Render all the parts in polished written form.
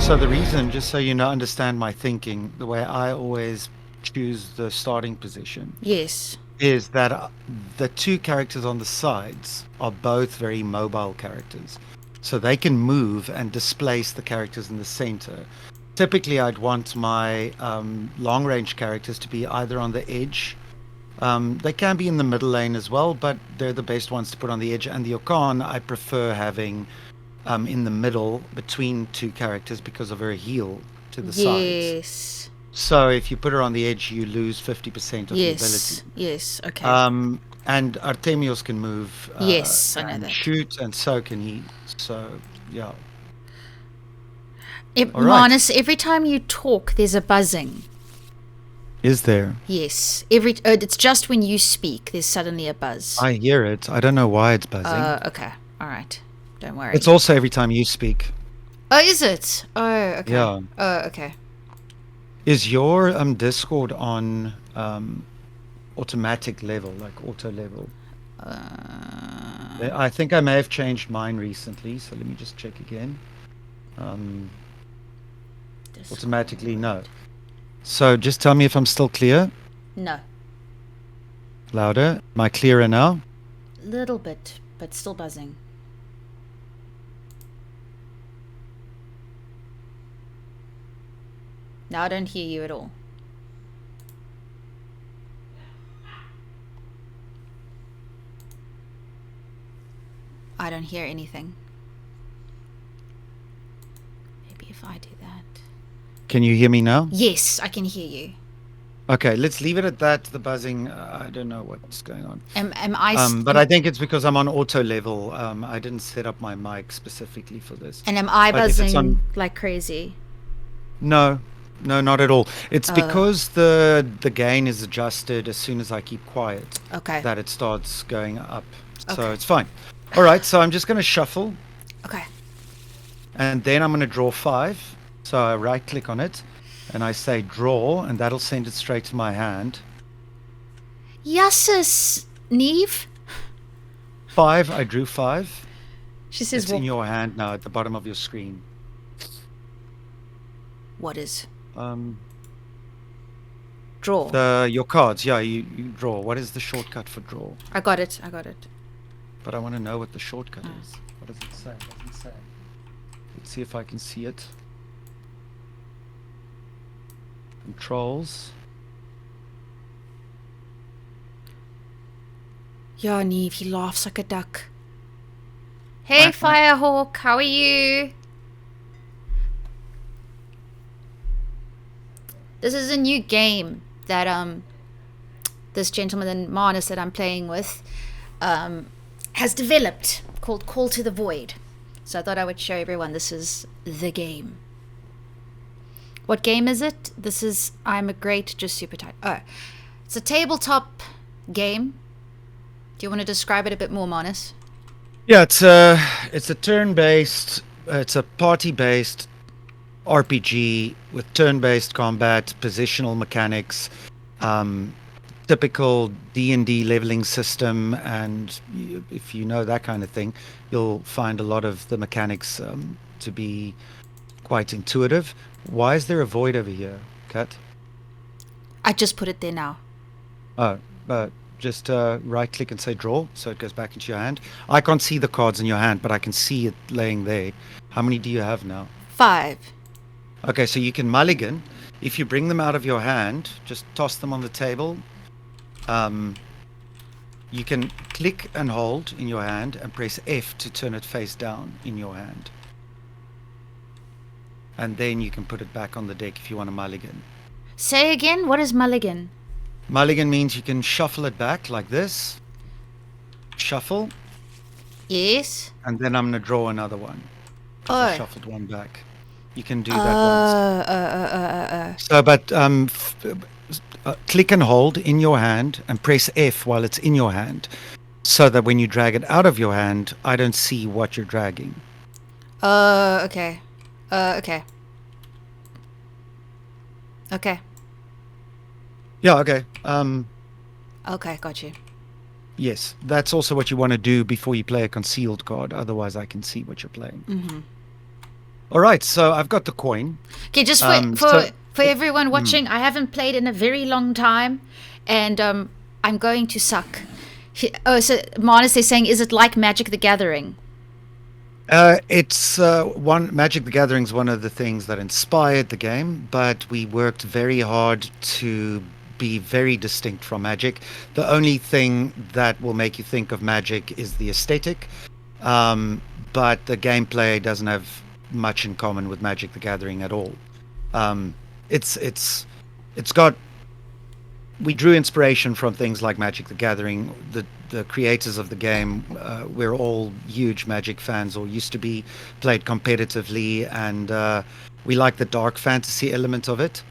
So the reason, just so you know, understand my thinking, the way I always choose the starting position Yes. is that the two characters on the sides are both very mobile characters. So they can move and displace the characters in the center. Typically, I'd want my long range characters to be either on the edge. They can be in the middle lane as well, but they're the best ones to put on the edge. And the Okan, I prefer having in the middle between two characters because of her heal to the sides. Yes. So if you put her on the edge, you lose 50% of the ability. Yes. Yes. Okay. And Artemios can move Yes, I know and that. shoot, and so can he. So, yeah. All right. Marnus, every time you talk, there's a buzzing. Is there? Yes. It's just when you speak, there's suddenly a buzz. I hear it. I don't know why it's buzzing. Okay. All right. Don't worry. It's also every time you speak. Oh, is it? Oh, okay. Yeah. Oh, okay. Is your Discord on automatic level, like auto level? I think I may have changed mine recently, so let me just check again. Automatically, no. So just tell me if I'm still clear. No. Louder. Am I clearer now? Little bit, but still buzzing. Now I don't hear you at all. I don't hear anything. Maybe if I do that. Can you hear me now? Yes, I can hear you. Okay, let's leave it at that. The buzzing, I don't know what's going on. Am I? But I think it's because I'm on auto level. I didn't set up my mic specifically for this. And am I But if it's buzzing on, like crazy? no, not at all. It's because the gain is adjusted as soon as I keep quiet Okay. that it starts going up. So Okay. it's fine. All right, so I'm just going to shuffle, Okay. and then I'm going to draw 5. So I right click on it and I say draw, and that'll send it straight to my hand. Yeses, Neve. 5, I drew 5. She says, It's in your hand now at the bottom of your screen. what is? Draw. Your cards, yeah, you draw. What is the shortcut for draw? I got it. But I want to know what the shortcut is. What does it say? It doesn't say. Let's see if I can see it. Controls. Yeah, Neve, he laughs like a duck. Hey, Firehawk, how are you? This is a new game that this gentleman Marnus that I'm playing with has developed called Call to the Void. So I thought I would show everyone this is the game. What game is it? This is I'm a Great, just super tight. Oh, it's a tabletop game. Do you want to describe it a bit more, Marnus? Yeah, it's a turn-based, it's a party-based RPG with turn-based combat, positional mechanics, typical D&D leveling system, and if you know that kind of thing, you'll find a lot of the mechanics to be quite intuitive. Why is there a void over here, Kat? I just put it there now. Oh, just right click and say draw, so it goes back into your hand. I can't see the cards in your hand, but I can see it laying there. How many do you have now? 5. Okay, so you can mulligan. If you bring them out of your hand, just toss them on the table. You can click and hold in your hand and press F to turn it face down in your hand. And then you can put it back on the deck if you want to mulligan. Say again, what is mulligan? Mulligan means you can shuffle it back like this. Shuffle. Yes. And then I'm going to draw another one. I shuffled one back. You can do that once. So, but click and hold in your hand and press F while it's in your hand, so that when you drag it out of your hand, I don't see what you're dragging. Okay. Okay. Okay. Yeah, okay. Okay, got you. Yes, that's also what you want to do before you play a concealed card. Otherwise, I can see what you're playing. Mm-hmm. All right, so I've got the coin. Okay, just So for everyone mm, watching, I haven't played in a very long time, and I'm going to suck. So Marnus is saying, is it like Magic the Gathering? it's one Magic the Gathering is one of the things that inspired the game, but we worked very hard to be very distinct from Magic. The only thing that will make you think of Magic is the aesthetic, um, but the gameplay doesn't have much in common with Magic the Gathering at all. Um, it's got we drew inspiration from things like Magic the Gathering. The creators of the game, we're all huge Magic fans, or used to be, played competitively, and we like the dark fantasy element of it,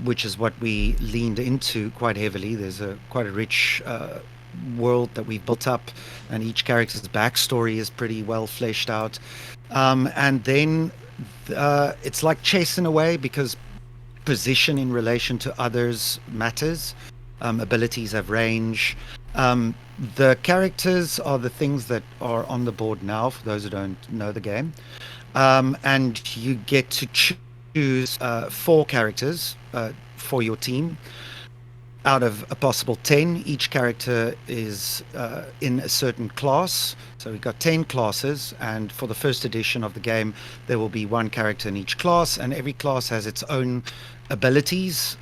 which is what we leaned into quite heavily. There's a quite a rich world that we've built up, and each character's backstory is pretty well fleshed out. And then it's like chess in a way, because position in relation to others matters. Abilities have range. The characters are the things that are on the board now, for those who don't know the game. And you get to choose four characters for your team out of a possible 10. Each character is in a certain class. So we've got 10 classes, and for the first edition of the game, there will be one character in each class, and every class has its own abilities.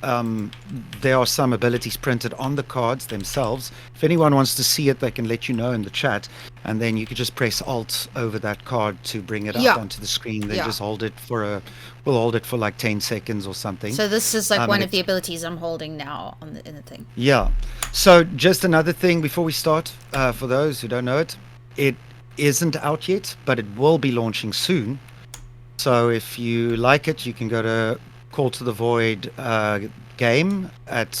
There are some abilities printed on the cards themselves. If anyone wants to see it, they can let you know in the chat, and then you can just press Alt over that card to bring it up Yeah, onto the screen. Then yeah. just hold it for we'll hold it for like 10 seconds or something. So this is like one And of the it's abilities I'm holding now in the thing. yeah. So just another thing before we start, for those who don't know it, it isn't out yet, but it will be launching soon. So if you like it, you can go to Call to the Void game at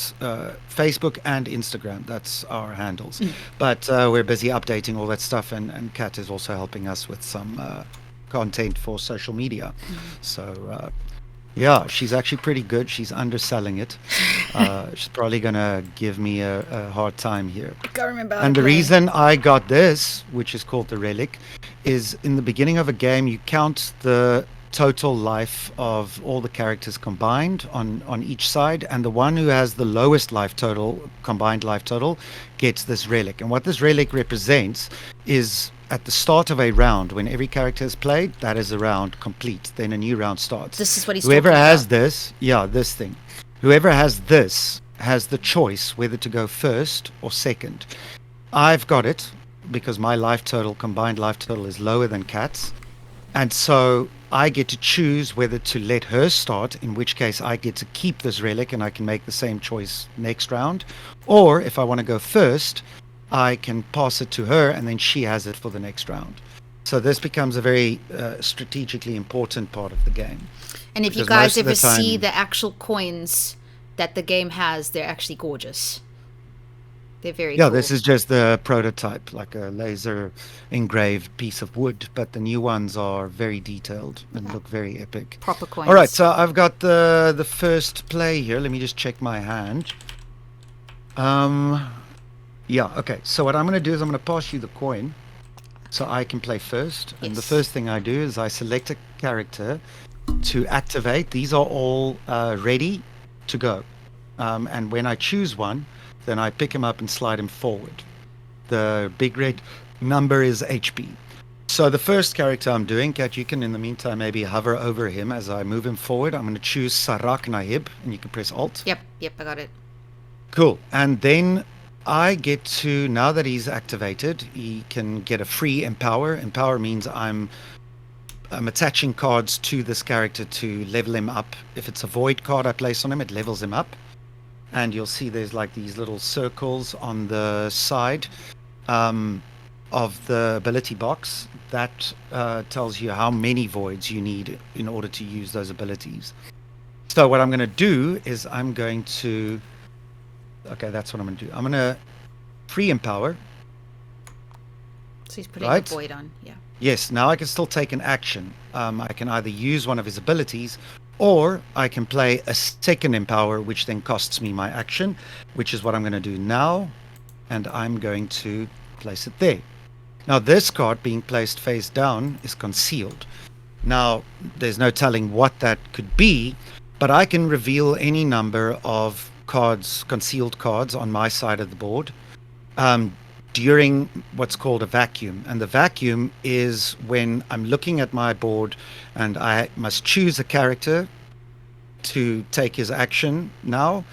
Facebook and Instagram. That's our handles. But we're busy updating all that stuff, and Kat is also helping us with some content for social media. So yeah, she's actually pretty good. She's underselling it. She's probably gonna give me a hard time here. I can't remember how And to the play. reason I got this, which is called the relic, is in the beginning of a game you count the total life of all the characters combined on each side, and the one who has the lowest life total, combined life total, gets this relic. And what this relic represents is at the start of a round, when every character is played, that is a round complete. Then a new round starts. This is what he's Whoever talking has about. this, yeah, this thing. Whoever has this has the choice whether to go first or second. I've got it because my life total, combined life total, is lower than Kat's. And so I get to choose whether to let her start, in which case I get to keep this relic and I can make the same choice next round. Or if I want to go first, I can pass it to her and then she has it for the next round. So this becomes a very strategically important part of the game. And if you Because guys most of the ever see time, the actual coins that the game has, they're actually gorgeous. They're very yeah, cool. this is just the prototype, like a laser engraved piece of wood, but the new ones are very detailed and look very epic. Proper coins. All right, so I've got the first play here. Let me just check my hand. Yeah, okay. So what I'm going to do is I'm going to pass you the coin so I can play first. And the Yes. first thing I do is I select a character to activate. These are all ready to go. And when I choose one, then I pick him up and slide him forward. The big red number is HP. So the first character I'm doing, Kat, you can in the meantime maybe hover over him as I move him forward. I'm going to choose Sarak Nahib, and you can press Alt. Yep, I got it. Cool. And then I get to, now that he's activated, he can get a free Empower. Empower means I'm attaching cards to this character to level him up. If it's a void card I place on him, it levels him up. And you'll see there's like these little circles on the side of the ability box. That tells you how many voids you need in order to use those abilities. So what I'm going to do is I'm going to... Okay, that's what I'm going to do. I'm going to free Empower. So he's putting Right. a void on. Yeah. Yes, now I can still take an action. I can either use one of his abilities, or I can play a second Empower, which then costs me my action, which is what I'm going to do now. And I'm going to place it there. Now, this card being placed face down is concealed. Now, there's no telling what that could be, but I can reveal any number of cards, concealed cards on my side of the board um, during what's called a vacuum. And the vacuum is when I'm looking at my board and I must choose a character to take his action now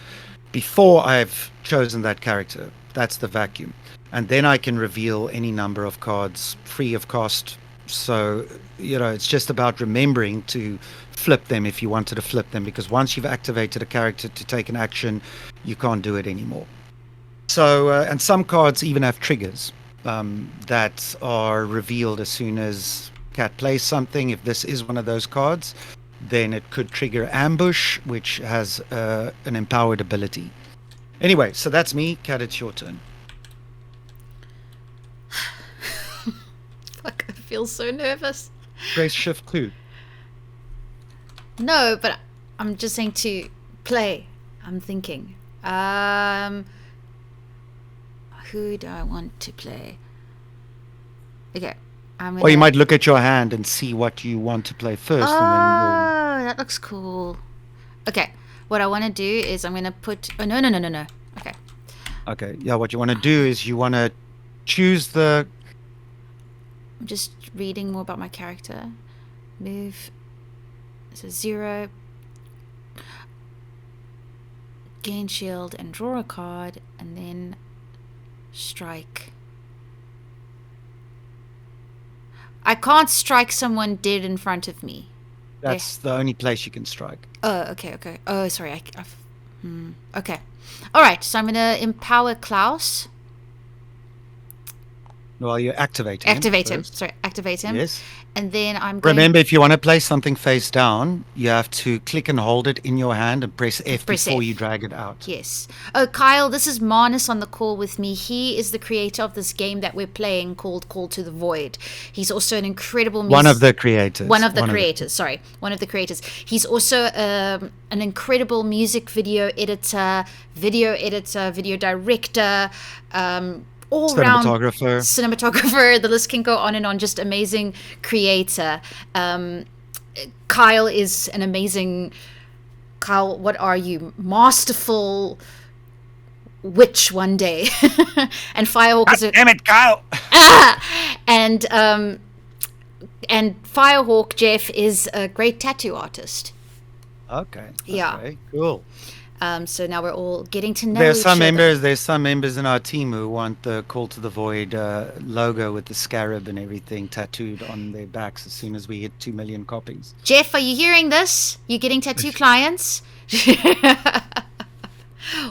before I've chosen that character. That's the vacuum. And then I can reveal any number of cards free of cost. So, it's just about remembering to flip them if you wanted to flip them, because once you've activated a character to take an action, you can't do it anymore. So, and some cards even have triggers that are revealed as soon as Cat plays something. If this is one of those cards, then it could trigger ambush, which has an empowered ability. Anyway, so that's me. Cat, it's your turn. Fuck, I feel so nervous. Press shift 2. No, but I'm just saying to play. I'm thinking. Who do I want to play? Okay. Or you might look at your hand and see what you want to play first. Oh, and then that looks cool. Okay. What I want to do is I'm going to put... Oh, no. Okay. Okay. Yeah, what you want to do is you want to choose the... I'm just reading more about my character. Move. So 0. Gain shield and draw a card. And then strike. I can't strike someone dead in front of me. That's the only place you can strike. Oh, okay. Oh, sorry. Okay. All right. So I'm going to empower Klaus. Well, you activate him. Activate him. Yes. And then I'm going... Remember, if you want to play something face down, you have to click and hold it in your hand and press F before you drag it out. Yes. Oh, Kyle, this is Marnus on the call with me. He is the creator of this game that we're playing called Call to the Void. He's also an incredible... One of the creators. One of the creators. He's also an incredible music video editor, video director, all-round cinematographer. The list can go on and on. Just amazing creator. Kyle is an amazing... Kyle, what are you? Masterful witch one day. And Firehawk is a... Damn it, Kyle! And Firehawk, Jeff, is a great tattoo artist. Okay. Yeah. Okay, cool. So now we're all getting to know There's each other. There's some members in our team who want the Call to the Void logo with the scarab and everything tattooed on their backs as soon as we hit 2 million copies. Jeff, are you hearing this? You getting tattoo clients?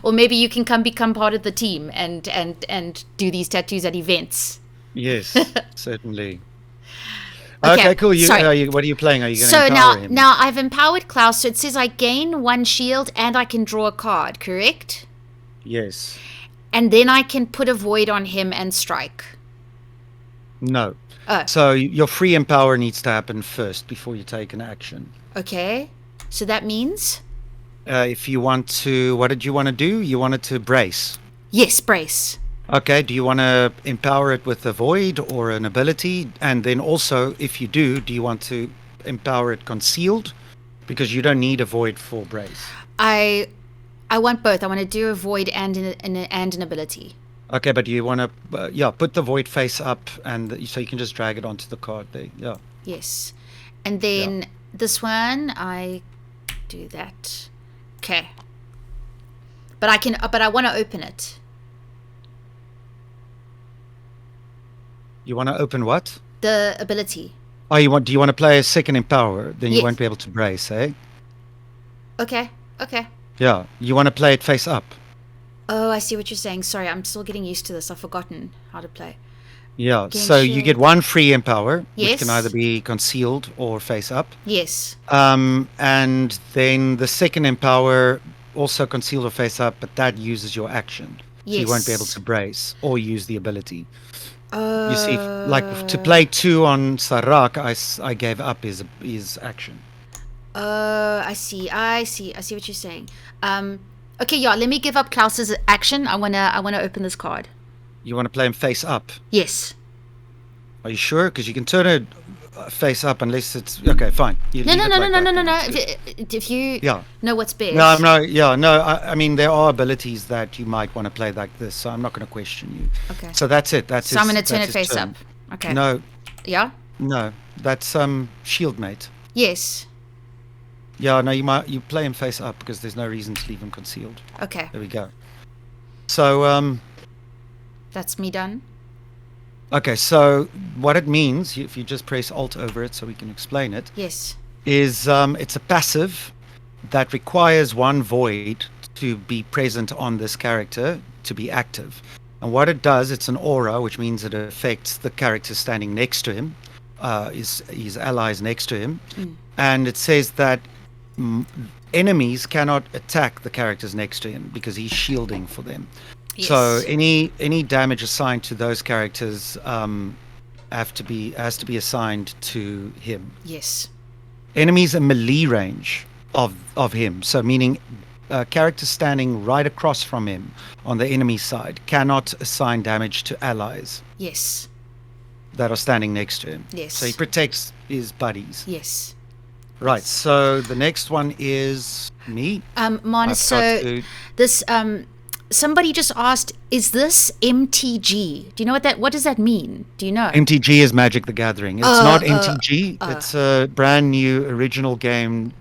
Or maybe you can become part of the team and do these tattoos at events. Yes, certainly. Okay, cool. What are you playing? Are you going to empower him? Now I've empowered Klaus, so it says I gain 1 shield and I can draw a card, correct? Yes. And then I can put a void on him and strike. No. So your free empower needs to happen first before you take an action. Okay. So that means? If you want to... What did you want to do? You wanted to brace. Yes, brace. Okay, do you want to empower it with a void or an ability? And then also, if you do you want to empower it concealed? Because you don't need a void for brace. I want both. I want to do a void and an ability. Okay, but you want to, put the void face up, and so you can just drag it onto the card there. Yeah. Yes. And then this one, I do that. Okay. But I want to open it. You want to open what? The ability. Oh, do you want to play a second empower? Then you won't be able to brace, eh? Okay. Yeah. You want to play it face up. Oh, I see what you're saying. Sorry, I'm still getting used to this. I've forgotten how to play. Yeah, so you get 1 free empower, yes, which can either be concealed or face up. Yes. And then the second empower, also concealed or face up, but that uses your action. Yes. So you won't be able to brace or use the ability. You see, like to play 2 on Sarak, I gave up his action. I see what you're saying. Okay, yeah, let me give up Klaus's action. I wanna open this card. You want to play him face up? Yes. Are you sure? Because you can turn it face up unless it's okay. Fine. You No, leave no, it no, like no, no, that no, no, then. no. If you Yeah. know what's best. No, no, yeah, no. I mean, there are abilities that you might want to play like this, so I'm not going to question you. Okay. So that's it. That's So I'm his, going to turn that's it his face turn. up. Okay. No, Yeah? no, that's shield mate. Yes. Yeah, no, you play him face up because there's no reason to leave him concealed. Okay. There we go. So That's me done. okay, so what it means, if you just press Alt over it so we can explain it, Yes. is it's a passive that requires one void to be present on this character to be active. And what it does, it's an aura, which means it affects the character standing next to him, his allies next to him. And it says that enemies cannot attack the characters next to him because he's shielding for them. Yes. So any damage assigned to those characters has to be assigned to him. Yes. Enemies in melee range of him, so meaning characters standing right across from him on the enemy side cannot assign damage to allies Yes. that are standing next to him. Yes. So he protects his buddies. Yes. Right. So the next one is me. Mon, I've so got to- this somebody just asked, is this MTG? Do you know what does that mean? Do you know? MTG is Magic the Gathering. It's not MTG. It's a brand new original game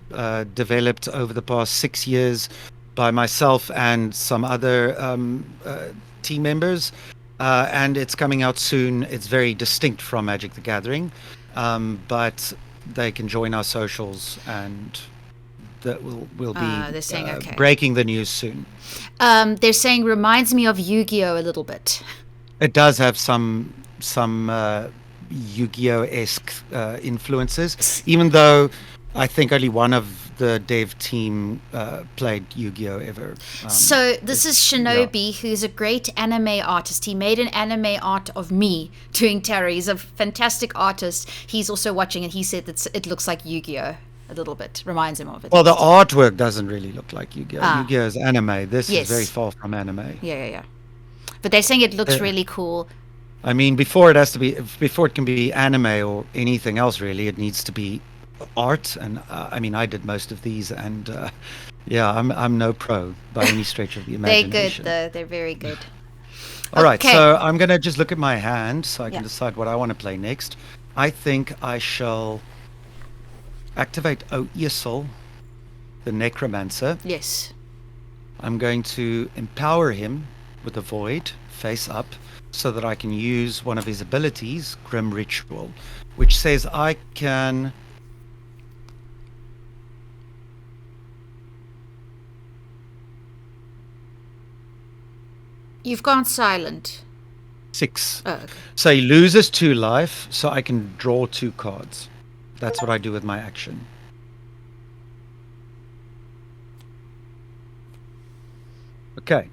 developed over the past 6 years by myself and some other team members. And it's coming out soon. It's very distinct from Magic the Gathering. But they can join our socials and that will be they're saying okay. breaking the news soon. They're saying reminds me of Yu-Gi-Oh a little bit. It does have some Yu-Gi-Oh-esque influences, even though I think only one of the dev team played Yu-Gi-Oh ever. So this is Shinobi, who's a great anime artist. He made an anime art of me doing tarot. He's a fantastic artist. He's also watching, and he said that it looks like Yu-Gi-Oh a little bit. Reminds him of it. Well, the artwork doesn't really look like Yu-Gi-Oh. Yu-Gi-Oh is anime. This Yes. is very far from anime. Yeah. But they're saying it looks really cool. I mean, before it can be anime or anything else, really, it needs to be art. And I mean, I did most of these, and yeah, I'm no pro by any stretch of the They're imagination. good, though. They're very good. All right, Okay. so I'm gonna just look at my hand so I can Yeah. decide what I want to play next. I think I shall activate Oesel, the Necromancer. Yes. I'm going to empower him with a void face up so that I can use one of his abilities, Grim Ritual, which says I can You've gone silent. 6. Oh, okay. So he loses 2 life, so I can draw 2 cards. That's what I do with my action. Okay.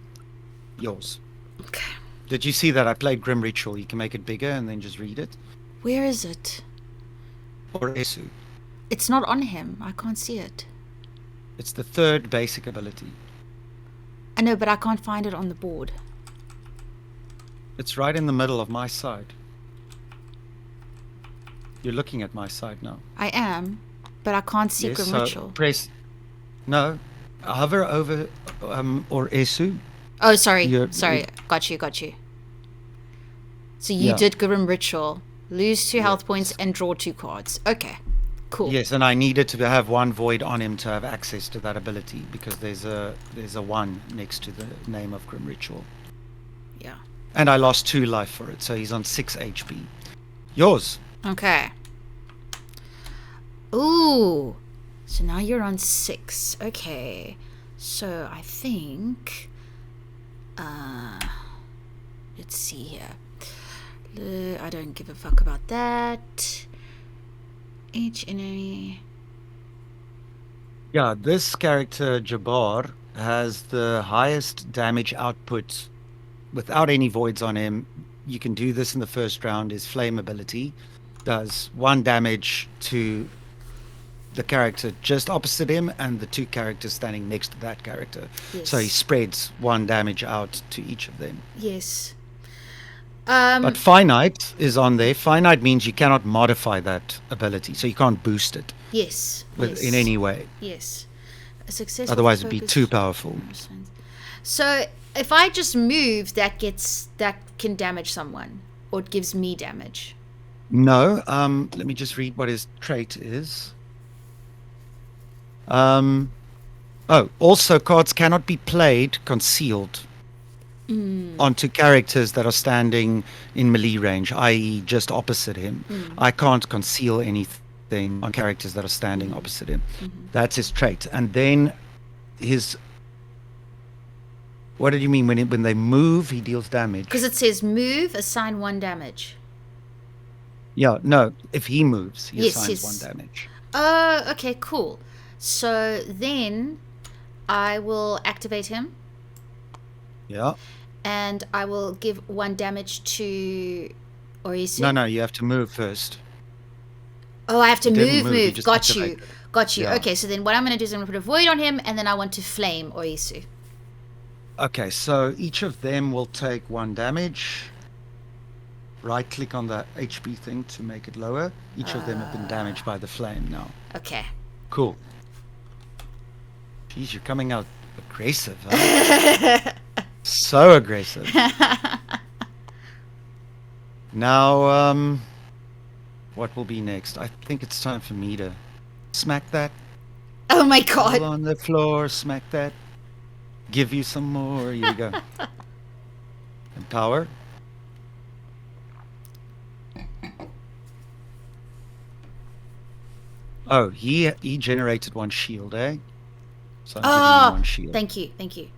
Yours. Okay. Did you see that? I played Grim Ritual. You can make it bigger and then just read it. Where is it? Or Esu. It's not on him. I can't see it. It's the 3rd basic ability. I know, but I can't find it on the board. It's right in the middle of my side. You're looking at my side now. I am, but I can't see Grim so Ritual. press. No, hover over or Esu. Oh, sorry. You're- Sorry. Got you. So you Yeah. did Grim Ritual. Lose 2 health points and draw 2 cards. Okay. Cool. Yes, and I needed to have 1 void on him to have access to that ability because there's a 1 next to the name of Grim Ritual. Yeah. And I lost 2 life for it, so he's on 6 HP. Yours. Okay. Ooh. So now you're on 6. Okay. So I think let's see here. I don't give a fuck about that. Each enemy. Yeah, this character Jabbar has the highest damage output without any voids on him. You can do this in the first round. His flame ability does 1 damage to the character just opposite him and the 2 characters standing next to that character. Yes. So he spreads 1 damage out to each of them. Yes. But finite is on there. Finite means you cannot modify that ability, so you can't boost it Yes. in any way. Yes. A successful Otherwise, it'd be focus- too powerful. So if I just move, that can damage someone, or it gives me damage. No. Let me just read what his trait is. Also, cards cannot be played concealed onto characters that are standing in melee range, i.e., just opposite him. I can't conceal anything on characters that are standing opposite him. That's his trait. And then his. What did you mean when they move? He deals damage. Because it says move, assign 1 damage. Yeah, no. If he moves, he Yes, assigns yes. 1 damage. Oh, okay, cool. So then I will activate him, Yeah. and I will give 1 damage to Orisu. No, you have to move first. Oh, I have to didn't move, you move. just Got activate. you. Got you. Yeah. Okay, so then what I'm going to do is I'm going to put a void on him, and then I want to flame Orisu. Okay, so each of them will take 1 damage. Right click on the HP thing to make it lower. Each of them have been damaged by the flame now. Okay. Cool. Jeez, you're coming out aggressive, huh? So aggressive. Now, what will be next? I think it's time for me to smack that. Oh my All god. on the floor, smack that. Give you some more. Here you go. Empower. Oh, he generated 1 shield, eh? So I'm giving him 1 shield. Thank you.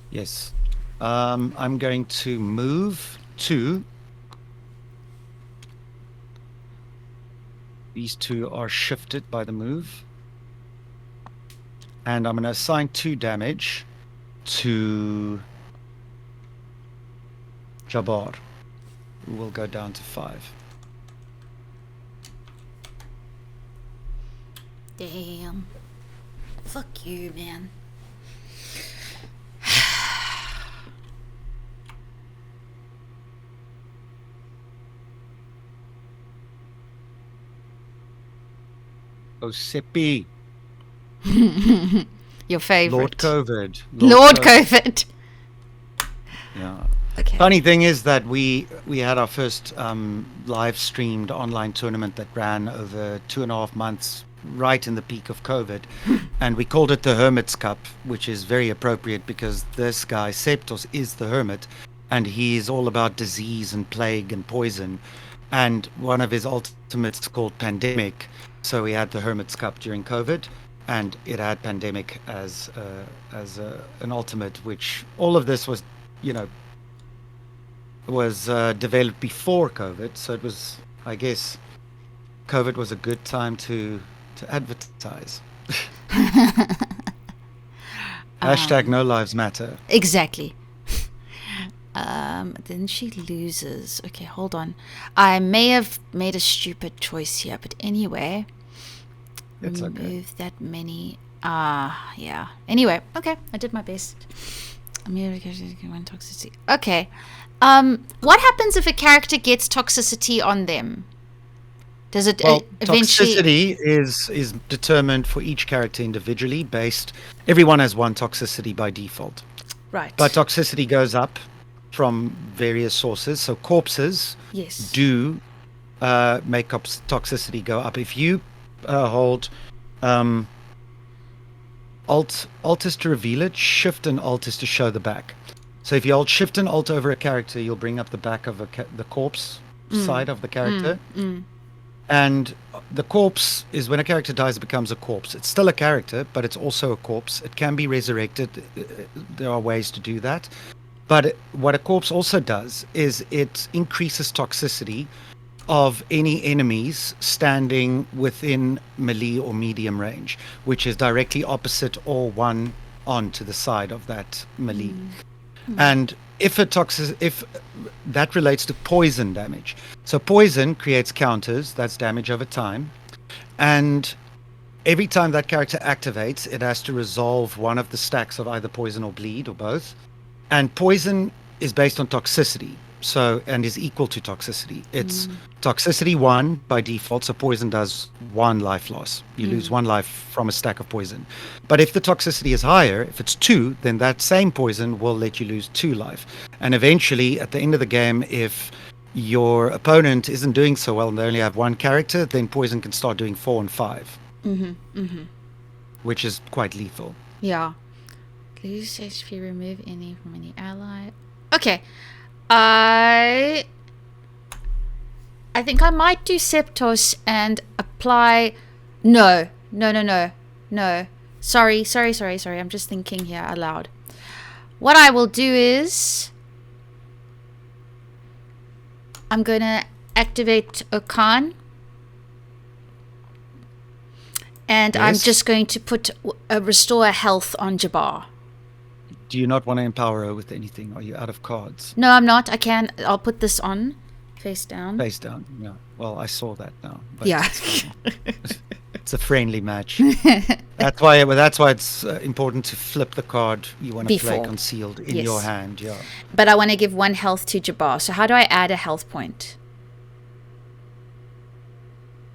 Yes. I'm going to move 2. These 2 are shifted by the move. And I'm going to assign 2 damage to Jabbar, who will go down to 5. Damn. Fuck you, man. Osipi, Your favorite. Lord COVID. Lord COVID. Yeah. Okay. Funny thing is that we had our first live streamed online tournament that ran over 2.5 months, right in the peak of COVID, and we called it the Hermit's Cup, which is very appropriate because this guy Septos is the hermit, and he is all about disease and plague and poison, and one of his ultimates called Pandemic. So we had the Hermit's Cup during COVID, and it had Pandemic as an ultimate, which all of this was, developed before COVID. So it was, I guess, COVID was a good time to advertise. Hashtag no lives matter. Exactly. Then she loses. Okay, hold on. I may have made a stupid choice here, but anyway. It's okay. Remove that many. Yeah. Anyway, okay, I did my best. One toxicity. Okay. What happens if a character gets toxicity on them? Does it eventually? Toxicity is determined for each character individually. Everyone has 1 toxicity by default. Right. But toxicity goes up from various sources. So corpses yes. do make toxicity go up. If you hold Alt is to reveal it, Shift and Alt is to show the back. So if you hold Shift and Alt over a character, you'll bring up the back of the corpse side of the character. And the corpse is when a character dies, it becomes a corpse. It's still a character, but it's also a corpse. It can be resurrected. There are ways to do that. But what a corpse also does is it increases toxicity of any enemies standing within melee or medium range, which is directly opposite or 1 on to the side of that melee. And if that relates to poison damage. So poison creates counters, that's damage over time. And every time that character activates, it has to resolve 1 of the stacks of either poison or bleed or both. And poison is based on toxicity. So, and is equal to toxicity. It's toxicity 1 by default, so poison does 1 life loss. You lose 1 life from a stack of poison. But if the toxicity is higher, if it's 2, then that same poison will let you lose 2 life. And eventually, at the end of the game, if your opponent isn't doing so well and they only have 1 character, then poison can start doing 4 and 5. Which is quite lethal. Yeah. Lose HP, remove any from any ally. Okay. I think I might do Septos and apply... No. Sorry. I'm just thinking here aloud. What I will do is... I'm going to activate Okan. And Yes. I'm just going to put restore health on Jabbar. Do you not want to empower her with anything? Are you out of cards? No, I'm not. I'll put this on. Face down. Face down. Yeah. Well, I saw that now. But Yeah. it's a friendly match. That's why it's important to flip the card you want to play Before. concealed in Yes. your hand. Yeah. But I want to give 1 health to Jabbar. So how do I add a health point?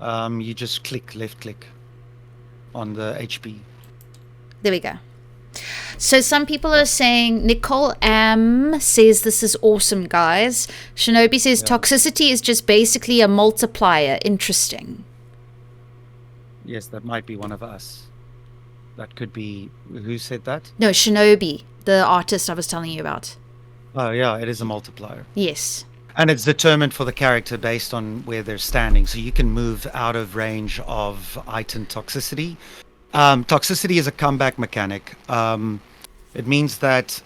You just left click on the HP. There we go. So some people are saying, Nicole M says this is awesome, guys. Shinobi says toxicity is just basically a multiplier. Interesting. Yes, that might be one of us. That could be... Who said that? No, Shinobi, the artist I was telling you about. Oh, yeah, it is a multiplier. Yes. And it's determined for the character based on where they're standing. So you can move out of range of item toxicity. Toxicity is a comeback mechanic. It means that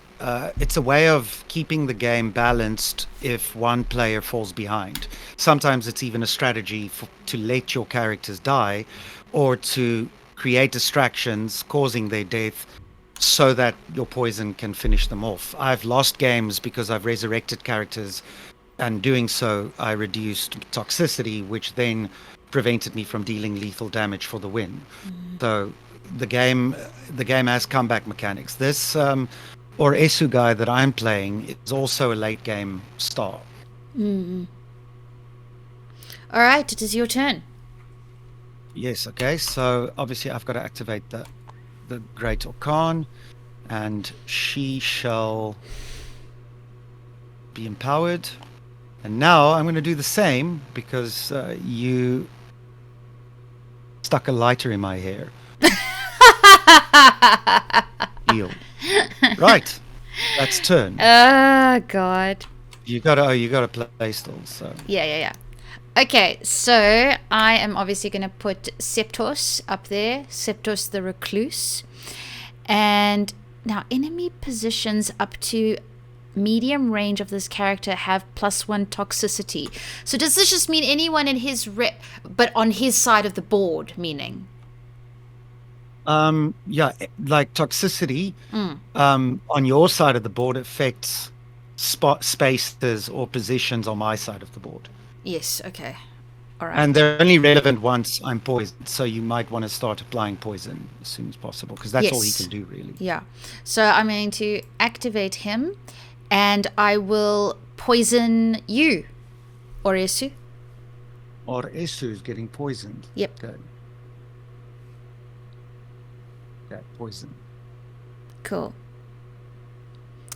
it's a way of keeping the game balanced if one player falls behind. Sometimes it's even a strategy to let your characters die or to create distractions causing their death so that your poison can finish them off. I've lost games because I've resurrected characters, and doing so I reduced toxicity, which then prevented me from dealing lethal damage for the win. So the game has comeback mechanics. This or Esu guy that I'm playing is also a late game star. All right, it is your turn. Yes, okay. So obviously I've got to activate the Great Orkan, and she shall be empowered. And now I'm going to do the same because you stuck a lighter in my hair. Deal. Right. That's turn. Oh, God. You gotta play still. So Yeah. Okay, so I am obviously going to put Septos up there. Septos the Recluse. And now enemy positions up to medium range of this character have +1 toxicity. So does this just mean anyone in his but on his side of the board, meaning? yeah, like toxicity on your side of the board affects spaces or positions on my side of the board. Yes, okay. All right. And they're only relevant once I'm poisoned, so you might want to start applying poison as soon as possible, because that's all he Yes. can do, really. Yeah. So I'm going to activate him, and I will poison you, Oresu. Or Esu is getting poisoned. Yep. Good. Yeah, poison. Cool.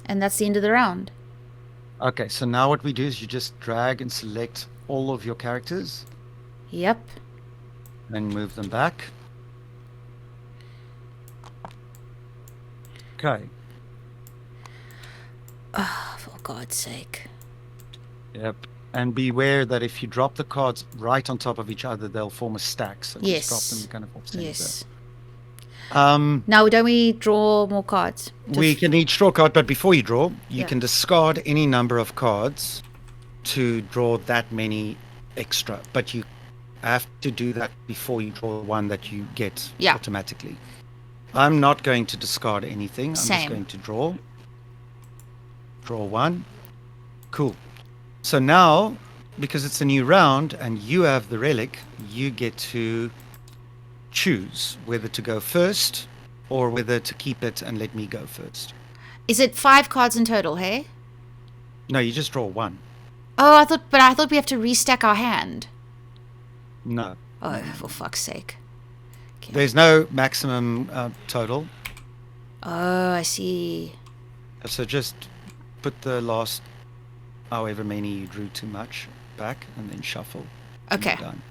And that's the end of the round. Okay, so now what we do is you just drag and select all of your characters Yep. and move them back. Okay. Oh, for God's sake. Yep. And beware that if you drop the cards right on top of each other, they'll form a stack. So Yes. just drop them kind of off center. Yes. Now, Now, don't we draw more cards? we can each draw a card, but before you draw, you Yeah. can discard any number of cards to draw that many extra. But you have to do that before you draw one that you get Yeah. automatically. I'm not going to discard anything. I'm Same. just going to draw. Draw one. Cool. So now, because it's a new round and you have the relic, you get to choose whether to go first or whether to keep it and let me go first. Is it 5 cards in total, hey? No, you just draw one. Oh, I thought we have to restack our hand. No. Oh, for fuck's sake. Okay. There's no maximum total. Oh, I see. So just put the last, however many you drew too much, back, and then shuffle. And Okay. you're done.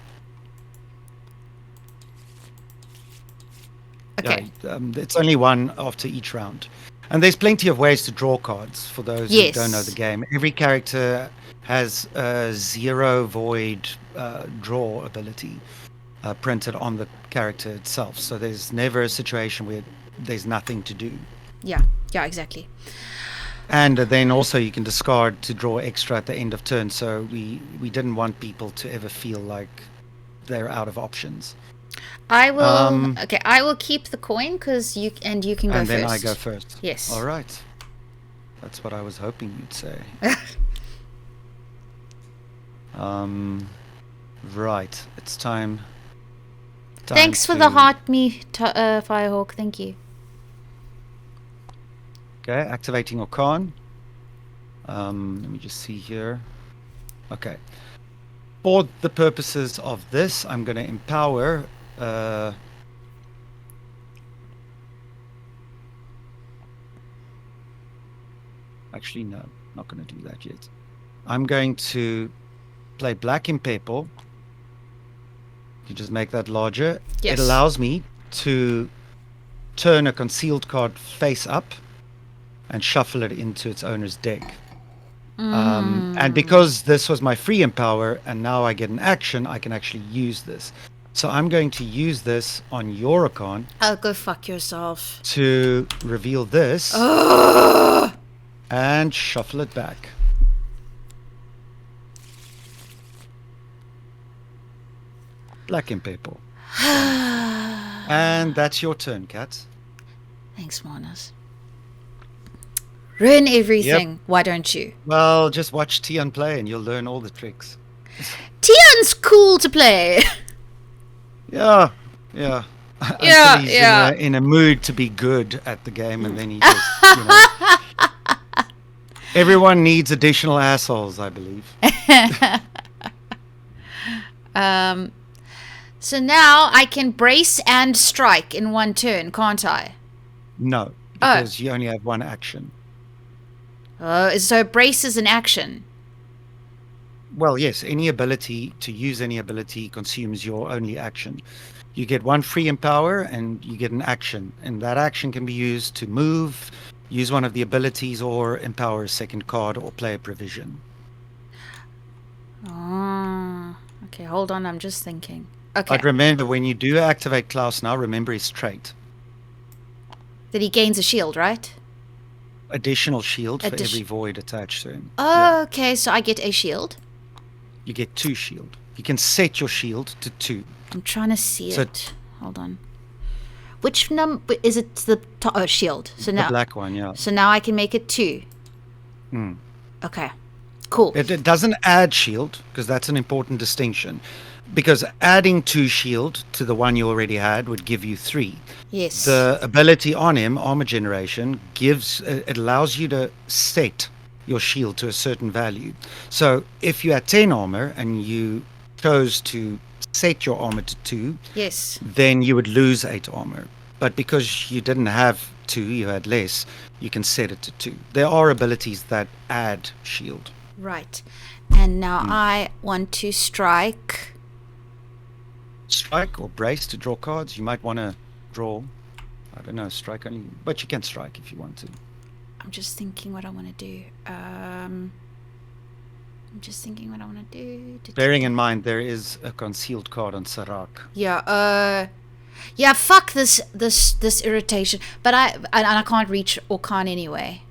Okay. Yeah, it's only one after each round. And there's plenty of ways to draw cards for those who Yes. don't know the game. Every character has a 0 void draw ability printed on the character itself. So there's never a situation where there's nothing to do. Yeah. Yeah, exactly. And then also you can discard to draw extra at the end of turn. So we didn't want people to ever feel like they're out of options. I will. Okay, I will keep the coin because you can go first. And then I go first. Yes. All right. That's what I was hoping you'd say. Right. It's time. Thanks for the heart, Firehawk. Thank you. Okay, activating Orkan. Let me just see here. Okay. For the purposes of this, I'm going to empower. Actually, no, not going to do that yet. I'm going to play Black Impepo. You just make that larger. Yes. It allows me to turn a concealed card face up and shuffle it into its owner's deck. And because this was my free empower and now I get an action, I can actually use this. So I'm going to use this on your account. Oh, go fuck yourself. To reveal this and shuffle it back. Black Impepo. And that's your turn, Kat. Thanks, Marnus. Ruin everything. Yep. Why don't you? Well, just watch Tian play and you'll learn all the tricks. Tian's cool to play. Yeah. Yeah, he's in a mood to be good at the game, and then he just, everyone needs additional assholes, I believe. So now I can brace and strike in one turn, can't I? No, because you only have one action. So brace is an action. Well, yes, any ability to use any ability consumes your only action. You get one free empower and you get an action, and that action can be used to move, use one of the abilities, or empower a second card or play a provision. Okay, hold on, I'm just thinking. Okay. But remember, when you do activate Klaus now, remember his trait. That he gains a shield, right? Additional shield for every void attached to him. Oh, okay, so I get a shield. You get 2 shield. You can set your shield to 2. I'm trying to see it. Hold on. Which number is it? The shield. So now the black one, yeah. So now I can make it 2. Okay. Cool. It doesn't add shield, because that's an important distinction. Because adding 2 shield to the one you already had would give you 3. Yes. The ability on him, armor generation, it allows you to set your shield to a certain value. So if you had 10 armor and you chose to set your armor to 2, yes, then you would lose 8 armor. But because you didn't have 2, you had less, you can set it to 2. There are abilities that add shield. Right. And now I want to strike. Strike or brace to draw cards. You might want to draw, I don't know, strike only, but you can strike if you want to. I'm just thinking what I want to do. Bearing in mind there is a concealed card on Sarak. Yeah. Yeah. Fuck this irritation. But I can't reach Orkan anyway.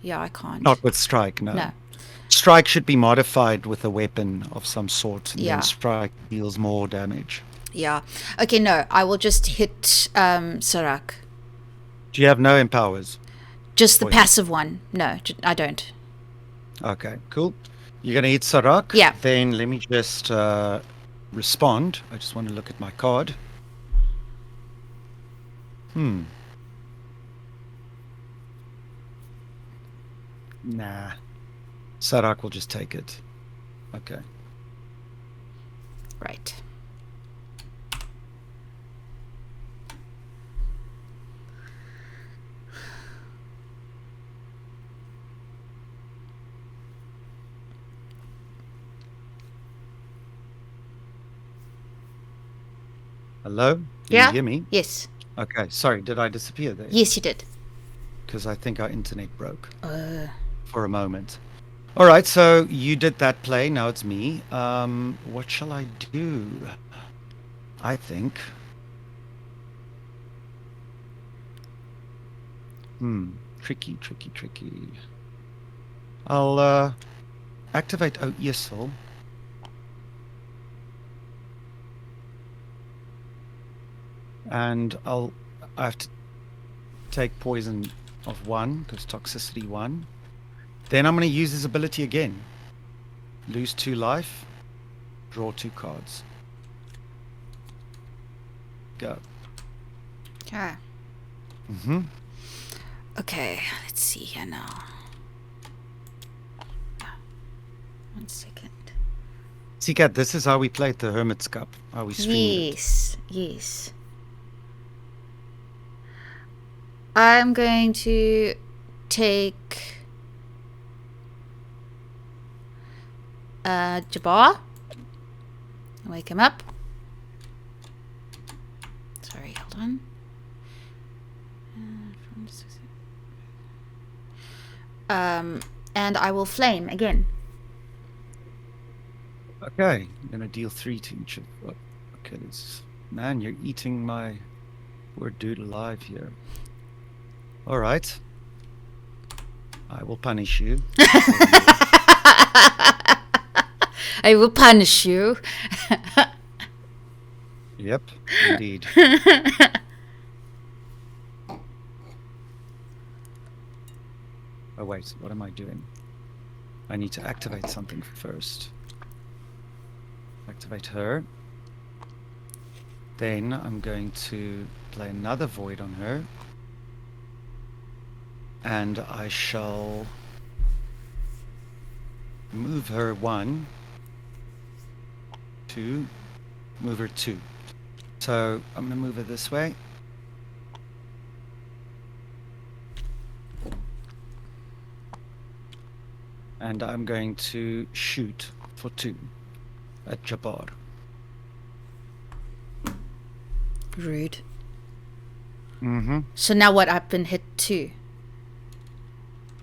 Yeah, I can't. Not with strike, no. No. Strike should be modified with a weapon of some sort. And yeah. Then strike deals more damage. Yeah. Okay. No, I will just hit Sarak. Do you have no empowers? Just the passive one. No, I don't. Okay, cool. You're going to hit Sarak? Yeah. Then let me just respond. I just want to look at my card. Nah. Sarak will just take it. Okay. Right. Hello? Can Yeah? you hear me? Yes. Okay. Sorry, did I disappear there? Yes, you did. Because I think our internet broke for a moment. All right, so you did that play. Now it's me. What shall I do? I think. Tricky, tricky, tricky. I'll activate Yesel. And I have to take poison of 1 because toxicity 1. Then I'm going to use his ability again. Lose 2 life. Draw 2 cards. Go. Okay. Okay, let's see here now. 1 second. Seacat, this is how we played the Hermit's Cup. How we streamed it. Yes. I'm going to take Jabbar. Wake him up. Sorry, hold on. And I will flame again. Okay, I'm gonna deal 3 to each of. Okay, man, you're eating my poor dude alive here. All right, I will punish you. I will punish you. Yep, indeed. Oh wait, what am I doing? I need to activate something first. Activate her. Then I'm going to play another void on her. And I shall move her 1, 2, move her 2. So I'm going to move her this way. And I'm going to shoot for 2 at Jabbar. Rude. So now what? I've been hit 2.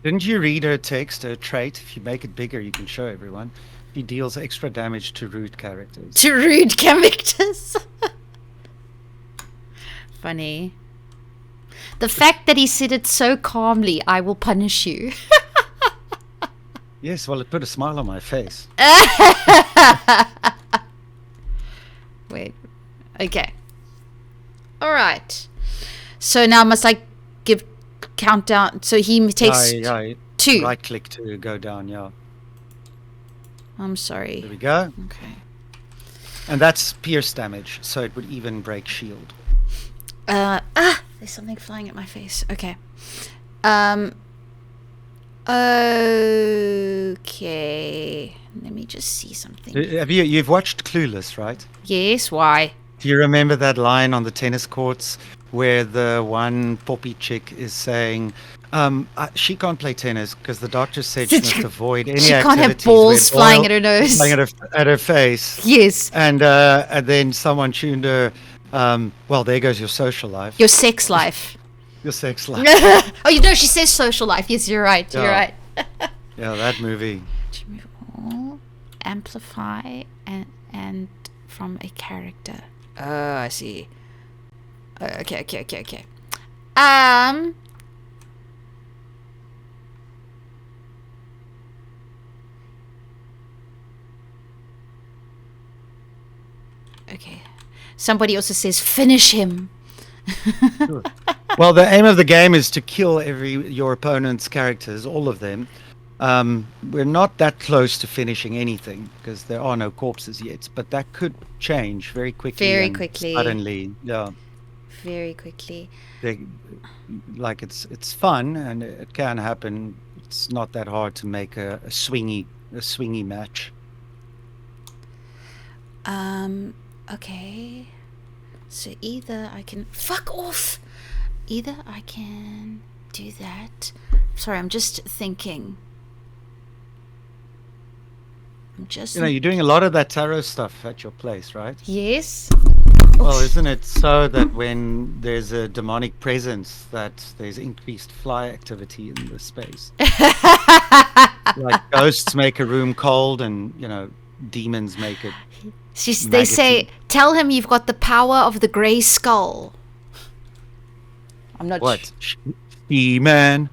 Didn't you read her text, her trait? If you make it bigger, you can show everyone. He deals extra damage to rude characters. To rude characters. Funny. The fact that he said it so calmly, I will punish you. Yes, well, it put a smile on my face. Wait. Okay. All right. So now must I give countdown? So he takes 2. Right click to go down, yeah. I'm sorry. There we go. Okay. And that's pierce damage, so it would even break shield. There's something flying at my face. Okay. Okay. Let me just see something. You've watched Clueless, right? Yes, why? Do you remember that line on the tennis courts where the one poppy chick is saying, she can't play tennis because the doctor said she must avoid any she activities. She can't have balls flying at her nose. Flying at her face. Yes. And then someone tuned her, well, there goes your social life. Your sex life. Your sex life. Oh, you know, she says social life. Yes, you're right. Yeah. You're right. Yeah, that movie. To remove all, amplify, and from a character. Oh, I see. Okay. Okay. Somebody also says finish him. Sure. Well, the aim of the game is to kill your opponent's characters, all of them. We're not that close to finishing anything because there are no corpses yet, but that could change very quickly. Very quickly. Suddenly, yeah. Very quickly. Like it's fun and it can happen It's not that hard to make a swingy match. Okay. So either I can fuck off. Either I can do that. Sorry, I'm just thinking. You're doing a lot of that tarot stuff at your place, right? Yes. Well, isn't it so that when there's a demonic presence, that there's increased fly activity in the space? Like ghosts make a room cold, and demons make it. They say, maggoty. tell him you've got the power of the grey skull. I'm not What? He-Man.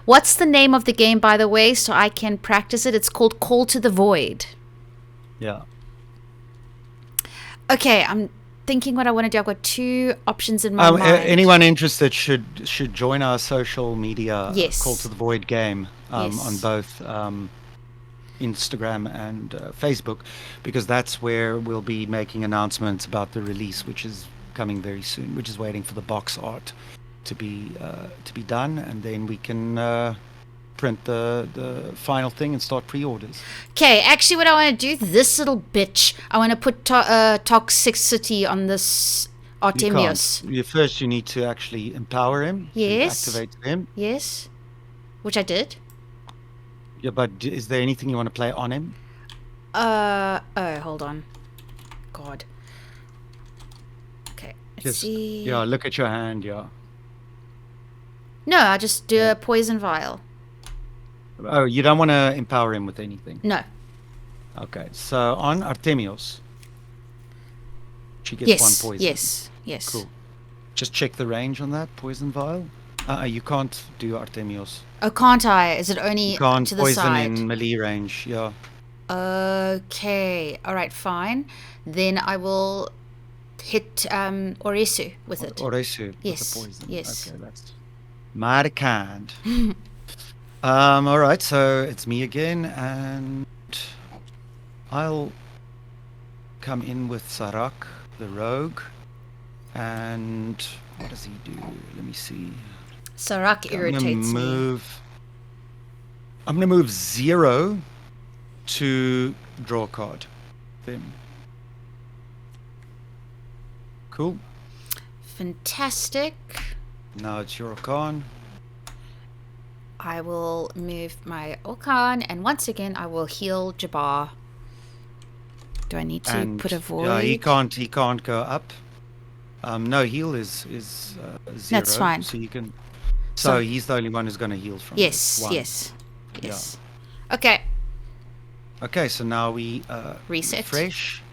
What's the name of the game, by the way, so I can practice it? It's called Call to the Void. Yeah. Okay, I'm thinking what I want to do. I've got two options in my mind. Anyone interested should join our social media. Yes. Call to the Void game Yes. on both Instagram and Facebook, because that's where we'll be making announcements about the release, which is coming very soon. We're just waiting for the box art to be done, and then we can print the final thing and start pre-orders. Okay, actually what I want to do, this little bitch, I want to put toxicity on this Artemius. First you need to actually empower him. Yes. Activate him. Yes. Which I did. Yeah, but is there anything you want to play on him? Oh, hold on. God. Okay, let's see. Yeah, look at your hand, yeah. No, I just do a poison vial. Oh, you don't want to empower him with anything? No. Okay, so on Artemios, she gets one poison. Yes. Cool. Just check the range on that poison vial. You can't do Artemios. Oh, can't I? Is it only You can't to the poison side? in melee range, yeah. Okay. All right, fine. Then I will hit Oresu with it. Oresu Yes, with the poison. yes. Okay, that's mighty kind. All right, so it's me again, and I'll come in with Sarak, the rogue, and what does he do? Let me see. Sarak irritates me. I'm gonna move 0 to draw a card. Then. Cool. Fantastic. Now it's your Arcan. I will move my Orkan, and once again I will heal Jabbar. Do I need to put a void? Yeah, he can't go up. No, heal is 0. That's fine. So you can. So he's the only one who's going to heal from Yes, this one. yes. Yeah. Okay. Okay, so now we Reset. refresh.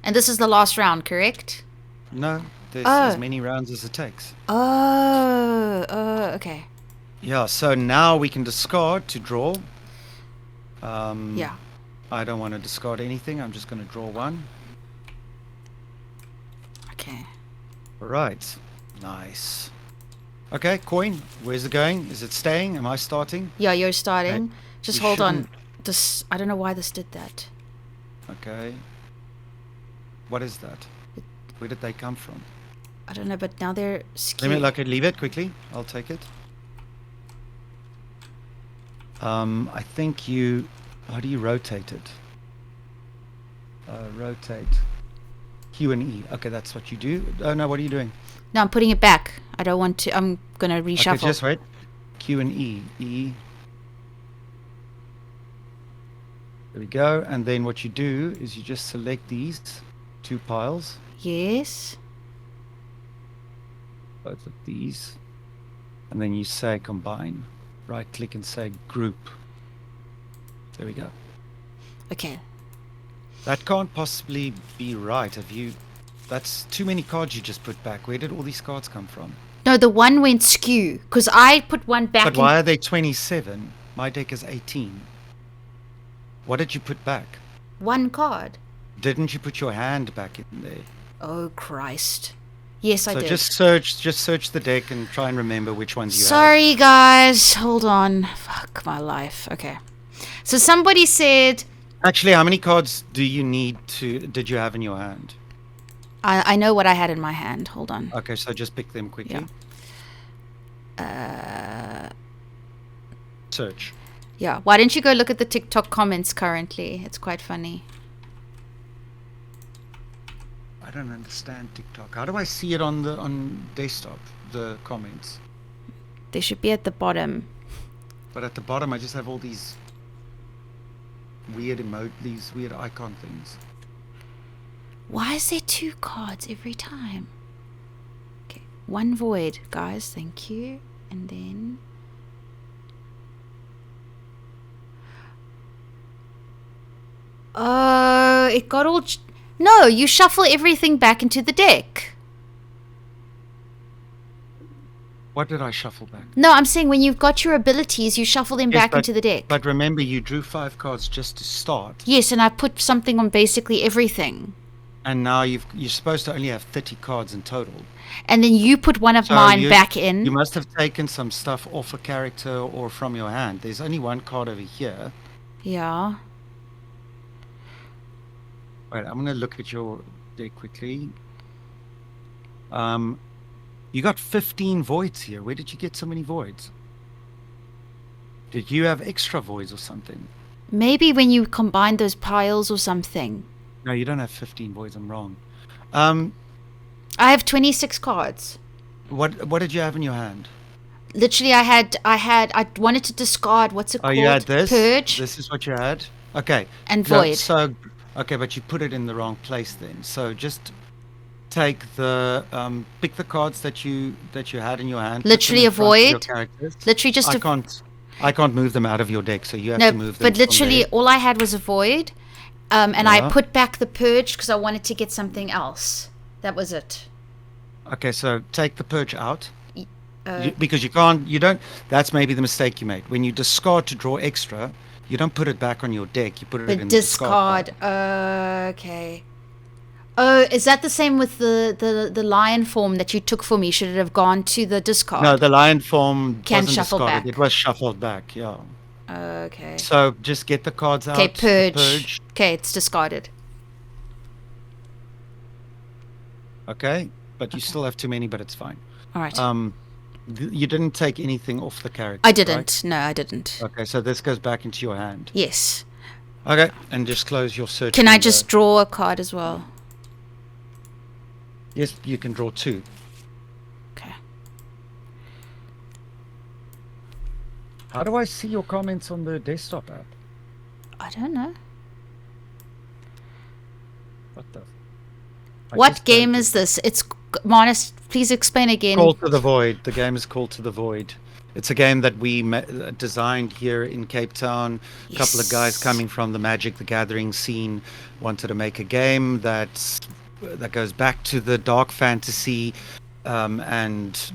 And this is the last round, correct? No, there's as many rounds as it takes. Okay. Yeah, so now we can discard to draw. Yeah. I don't want to discard anything. I'm just going to draw one. Okay. All right. Nice. Okay, coin. Where's it going? Is it staying? Am I starting? Yeah, you're starting. Okay. Just You hold on. shouldn't- This, I don't know why this did that. Okay. What is that? Where did they come from? I don't know, but now they're skewed. Let me leave it quickly. I'll take it. I think you. How do you rotate it? Rotate. Q and E. Okay, that's what you do. Oh no, what are you doing? No, I'm putting it back. I don't want to. I'm gonna reshuffle. Okay, just wait. Q and E. E. There we go. And then what you do is you just select these two piles. Yes. Both of these. And then you say combine. Right click and say group. There we go. Okay. That can't possibly be right. That's too many cards you just put back. Where did all these cards come from? No, the one went skew because I put one back. But why are they 27? My deck is 18. What did you put back? One card. Didn't you put your hand back in there? Oh Christ. Yes, I did. So just search the deck and try and remember which ones you have. Sorry guys, hold on. Fuck my life. Okay. So somebody said Actually, how many cards did you have in your hand? I know what I had in my hand. Hold on. Okay, so just pick them quickly. Yeah. search. Yeah. Why don't you go look at the TikTok comments currently? It's quite funny. I don't understand TikTok. How do I see it on desktop? The comments. They should be at the bottom. But at the bottom, I just have all these weird these weird icon things. Why is there 2 cards every time? Okay. 1 void, guys. Thank you. And then... Oh, it got all... No, you shuffle everything back into the deck. What did I shuffle back? No, I'm saying when you've got your abilities, you shuffle them back into the deck. But remember, you drew 5 cards just to start. Yes, and I put something on basically everything. And now you're supposed to only have 30 cards in total. And then you put one of mine back in. You must have taken some stuff off a character or from your hand. There's only 1 card over here. Yeah. Wait, I'm going to look at your deck quickly. You got 15 voids here. Where did you get so many voids? Did you have extra voids or something? Maybe when you combine those piles or something. No, you don't have 15 voids. I'm wrong. I have 26 cards. What did you have in your hand? Literally, I wanted to discard, what's it called? Oh, you had this? Purge. This is what you had? Okay. And void. Okay, but you put it in the wrong place then. So just take pick the cards that you had in your hand. Literally a void. Literally just I can't move them out of your deck, so you have to move them. But literally all I had was a void. And I put back the purge because I wanted to get something else. That was it. Okay, so take the purge out. Because that's maybe the mistake you made. When you discard to draw extra, you don't put it back on your deck. You put it in the discard. Okay. Oh, is that the same with the lion form that you took for me? Should it have gone to the discard? No, the lion form can shuffle back. It was shuffled back, yeah. Okay. So just get the cards out. Okay, purge. Okay, it's discarded. Okay, but you still have too many, but it's fine. All right. You didn't take anything off the character. I didn't. Right? No, I didn't. Okay, so this goes back into your hand. Yes. Okay, and just close your search. Can I just draw a card as well? Yes, you can draw 2. Okay. How do I see your comments on the desktop app? I don't know. What the? What game is this? It's Marnus. Please explain again. Call to the Void. The game is Call to the Void. It's a game that we designed here in Cape Town. A couple of guys coming from the Magic the Gathering scene wanted to make a game that goes back to the dark fantasy and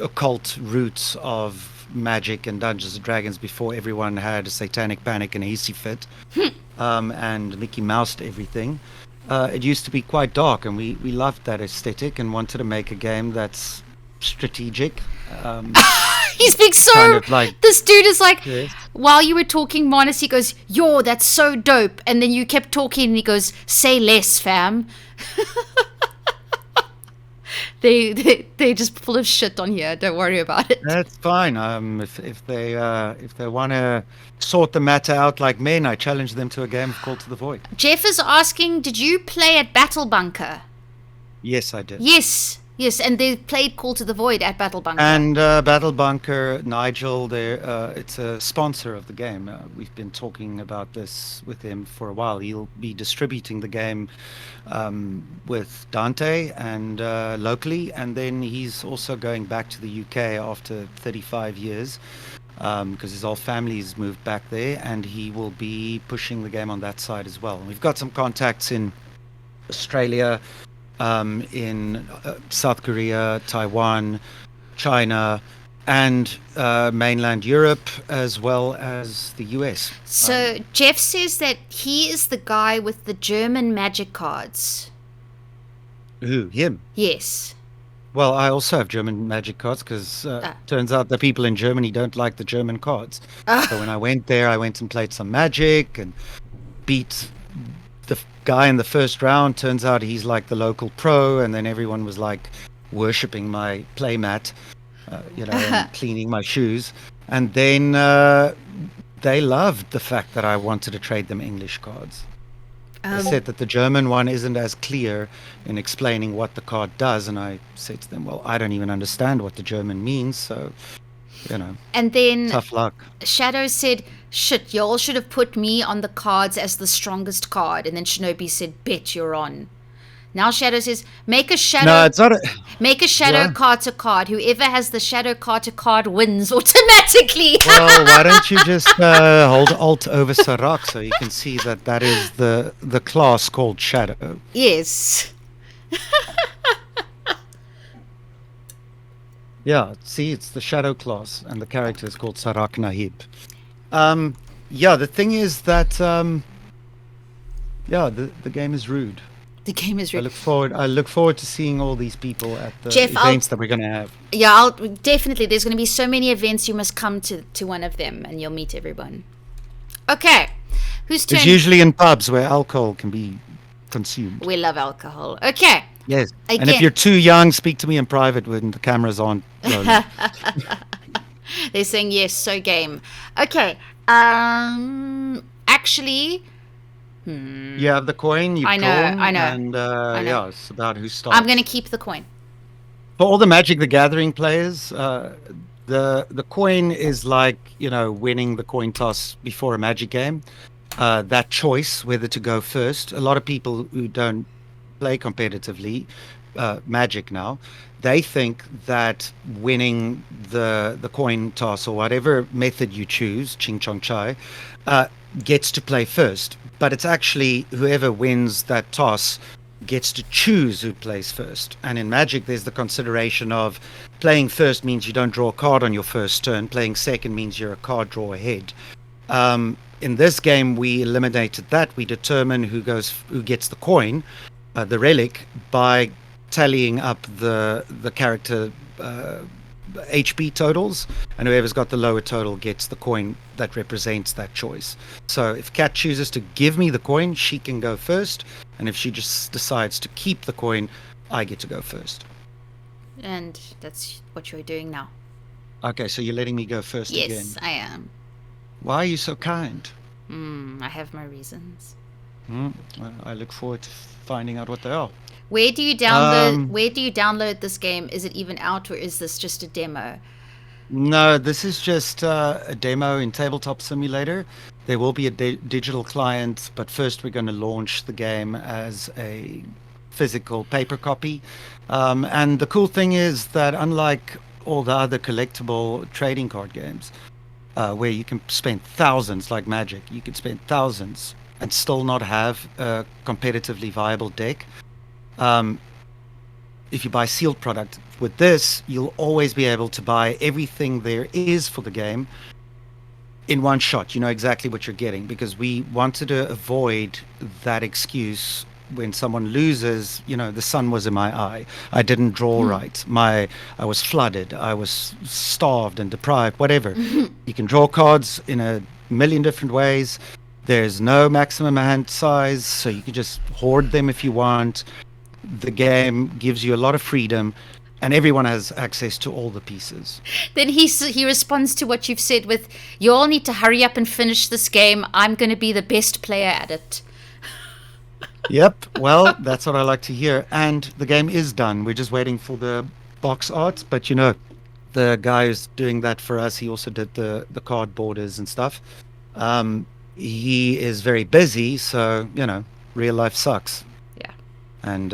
occult roots of Magic and Dungeons and Dragons before everyone had a satanic panic and a hissy fit and Mickey Moused everything. It used to be quite dark, and we loved that aesthetic and wanted to make a game that's strategic. He's being so... Kind of like, this dude is like... Yes. While you were talking, Marnus, he goes, yo, that's so dope. And then you kept talking, and he goes, say less, fam. They're just full of shit on here. Don't worry about it. That's fine. If they want to sort the matter out like men, I challenge them to a game of Call to the Void. Jeff is asking, did you play at Battle Bunker? Yes, I did. Yes, and they played Call to the Void at Battle Bunker. And Battle Bunker, Nigel, it's a sponsor of the game. We've been talking about this with him for a while. He'll be distributing the game with Dante and locally, and then he's also going back to the UK after 35 years because his whole family's moved back there, and he will be pushing the game on that side as well. We've got some contacts in Australia, in South Korea, Taiwan, China, and mainland Europe, as well as the US. So Jeff says that he is the guy with the German magic cards. Who? Him? Yes. Well, I also have German magic cards because turns out the people in Germany don't like the German cards. So when I went there, I went and played some Magic and beat the guy in the first round. Turns out he's like the local pro, and then everyone was like worshipping my playmat, and cleaning my shoes. And then they loved the fact that I wanted to trade them English cards. They said that the German one isn't as clear in explaining what the card does, and I said to them, well, I don't even understand what the German means, so, And then tough luck. Shadow said, shit, y'all should have put me on the cards as the strongest card. And then Shinobi said, bet you're on. Now Shadow says, make a shadow No, it's not shadow Yeah. Carter card. Whoever has the shadow Carter card wins automatically. Well, why don't you just hold Alt over Serac so you can see that is the class called Shadow. Yes. Yeah, see, it's the Shadow class, and the character is called Serac Nahib. Yeah, the thing is that, the game is rude. The game is I rude. look forward to seeing all these people at the Jeff, events that we're going to have. Yeah, I'll definitely. There's going to be so many events. You must come to one of them, and you'll meet everyone. Okay, whose turn? It's usually in pubs where alcohol can be consumed. We love alcohol. Okay. Yes. And Again. if you're too young, speak to me in private when the cameras aren't rolling. They're saying yes, so game. Okay. Actually, You have the coin, you've I know, drawn, I know, and I know. yeah, it's about who starts. I'm going to keep the coin. For all the Magic the Gathering players, the coin is like, winning the coin toss before a Magic game. That choice, whether to go first. A lot of people who don't play competitively Magic now, they think that winning the coin toss or whatever method you choose, Ching Chong Chai, gets to play first. But it's actually whoever wins that toss gets to choose who plays first. And in Magic, there's the consideration of playing first means you don't draw a card on your first turn. Playing second means you're a card draw ahead. In this game, we eliminated that. We determine who gets the coin, the relic, by tallying up the character HP totals, and whoever's got the lower total gets the coin that represents that choice. So if Kat chooses to give me the coin, she can go first, and if she just decides to keep the coin, I get to go first. And that's what you're doing now. Okay, so you're letting me go first again. Yes, I am. Why are you so kind? I have my reasons. Well, I look forward to finding out what they are. Where do you download this game? Is it even out, or is this just a demo? No, this is just a demo in Tabletop Simulator. There will be a digital client, but first we're going to launch the game as a physical paper copy. And the cool thing is that unlike all the other collectible trading card games, where you can spend thousands, like Magic, you can spend thousands and still not have a competitively viable deck. If you buy sealed product, with this, you'll always be able to buy everything there is for the game in one shot. You know exactly what you're getting, because we wanted to avoid that excuse when someone loses, the sun was in my eye. I didn't draw right. I was flooded. I was starved and deprived, whatever. You can draw cards in a million different ways. There's no maximum hand size, so you can just hoard them if you want. The game gives you a lot of freedom, and everyone has access to all the pieces. Then he responds to what you've said with, you all need to hurry up and finish this game. I'm going to be the best player at it. Yep, well, that's what I like to hear. And the game is done. We're just waiting for the box art. But, the guy who's doing that for us, he also did the card borders and stuff. He is very busy, so, real life sucks. Yeah. And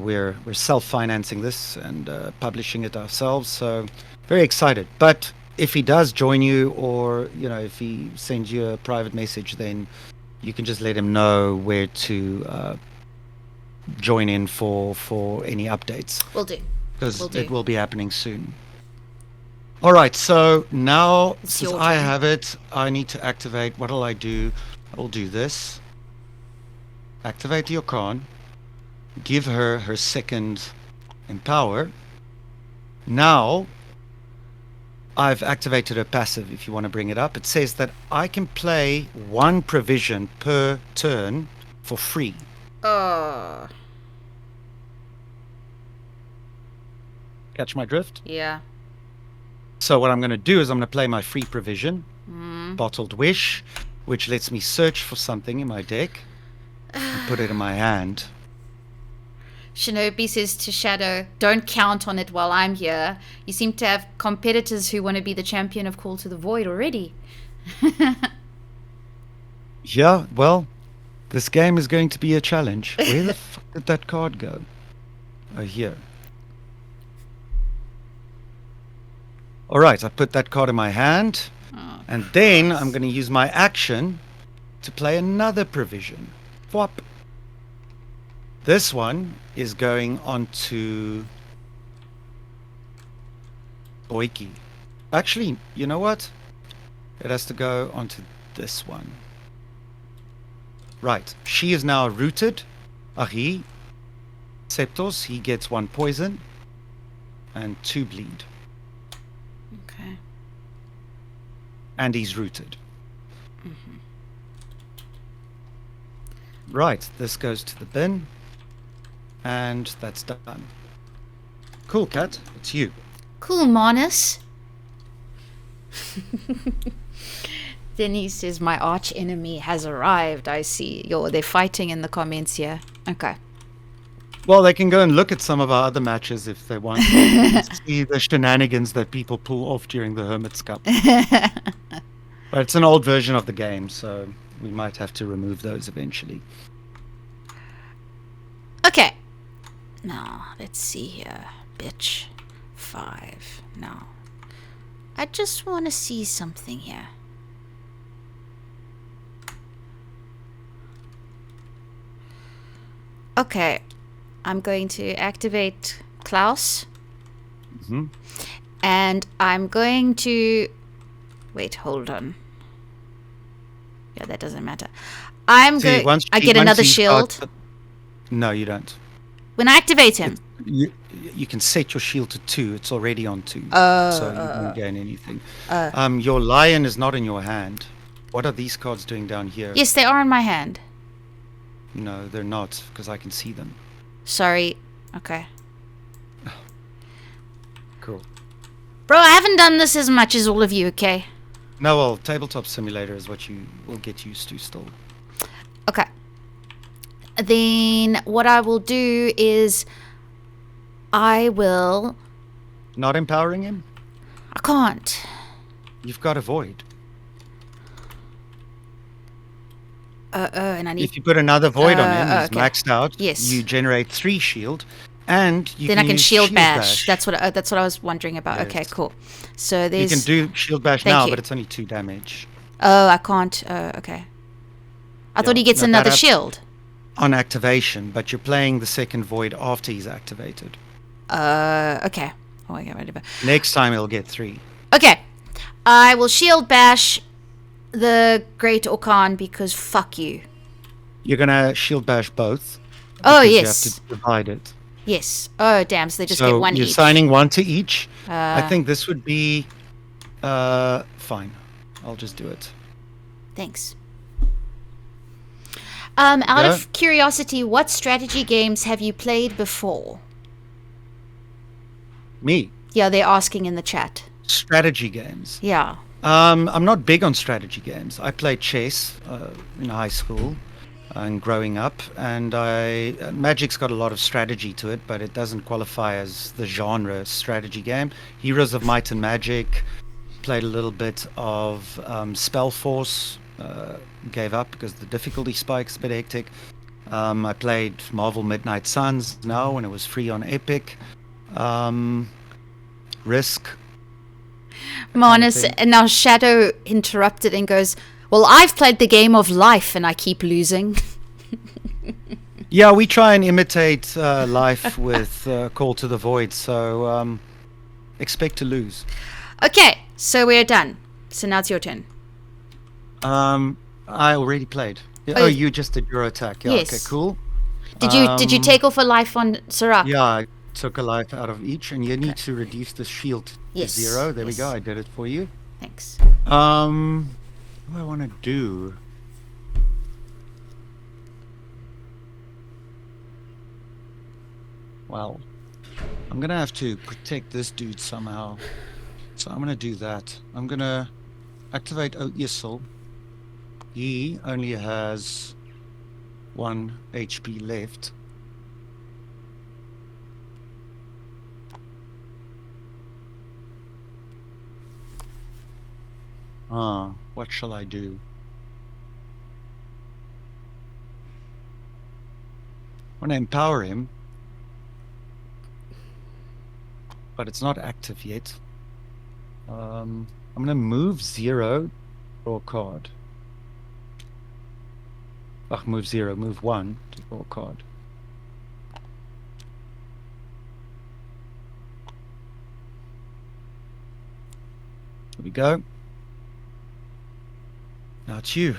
we're self-financing this and publishing it ourselves. So very excited. But if he does join you, or, if he sends you a private message, then you can just let him know where to join in for any updates. Will do. Because it will be happening soon. All right, so now, since I have it, I need to activate. What will I do? I will do this. Activate the Yokon. Give her her second Empower. Now, I've activated her passive, if you want to bring it up. It says that I can play one provision per turn for free. Oh. Catch my drift? Yeah. So what I'm going to do is I'm going to play my free provision, Bottled Wish, which lets me search for something in my deck and put it in my hand. Shinobi says to Shadow, don't count on it while I'm here. You seem to have competitors who want to be the champion of Call to the Void already. Yeah, well, this game is going to be a challenge. Where the fuck did that card go? Oh, here. All right, I put that card in my hand, and then I'm going to use my action to play another provision. Whop. This one is going onto Oiki. Actually, you know what? It has to go onto this one. Right. She is now rooted. He. Septos, he gets 1 poison and 2 bleed. Okay. And he's rooted. Right. This goes to the bin. And that's done. Cool, Cat. It's you. Cool, Manus. Denise says, my arch enemy has arrived. I see. They're fighting in the comments here. Okay. Well, they can go and look at some of our other matches if they want to see the shenanigans that people pull off during the Hermit's Cup. But it's an old version of the game, so we might have to remove those eventually. Okay. Now, let's see here. Bitch. 5. Now, I just want to see something here. Okay. I'm going to activate Klaus. Mm-hmm. And I'm going to... Wait, hold on. Yeah, that doesn't matter. I'm going... I get another shield. No, you don't. When I activate him. You can set your shield to 2. It's already on 2. So you don't gain anything. Your lion is not in your hand. What are these cards doing down here? Yes, they are in my hand. No, they're not, because I can see them. Sorry. Okay. Cool. Bro, I haven't done this as much as all of you, okay? No, well, Tabletop Simulator is what you will get used to still. Okay. Then what I will do is I will... Not empowering him? I can't. You've got a void. And I need... If you put another void on him, he's okay. maxed out. Yes. You generate 3 shield, and you then can I can use shield bash. That's what I was wondering about. Yes. Okay, cool. So there's... You can do shield bash Thank now, you. but it's only 2 damage. Oh, I can't. Okay. I thought he gets no, another that shield. On activation, but you're playing the second void after he's activated. Okay. Oh, I get rid of it. Next time he'll get 3. Okay. I will shield bash the Great Orkan because fuck you. You're gonna shield bash both. Oh, because yes. You have to divide it. Yes. Oh, damn. So they just So get 1 you're each. signing 1 to each. I think this would be fine. I'll just do it. Thanks. Out of curiosity, what strategy games have you played before? Me? Yeah, they're asking in the chat. Strategy games. Yeah. I'm not big on strategy games. I played chess in high school and growing up, and Magic's got a lot of strategy to it, but it doesn't qualify as the genre strategy game. Heroes of Might and Magic, played a little bit of Spellforce, gave up because the difficulty spike's a bit hectic. I played Marvel Midnight Suns now when it was free on Epic. Risk. Manus, and now Shadow interrupted and goes, well, I've played the game of life and I keep losing. Yeah, we try and imitate life with Call to the Void, so expect to lose. Okay, so we're done. So now it's your turn. I already played. Oh, you just did your attack. Yeah, yes. Okay, cool. Did you take off a life on Sirach? Yeah, I took a life out of each, and you need to reduce the shield to 0. There we go. I did it for you. Thanks. What do I want to do? Well, I'm gonna have to protect this dude somehow. So I'm going to do that. I'm going to activate Oisel. He only has 1 HP left. What shall I do? I want to empower him, but it's not active yet. I'm going to move 0, draw a card. Move 0, move 1 to draw a card. There we go. Now it's you.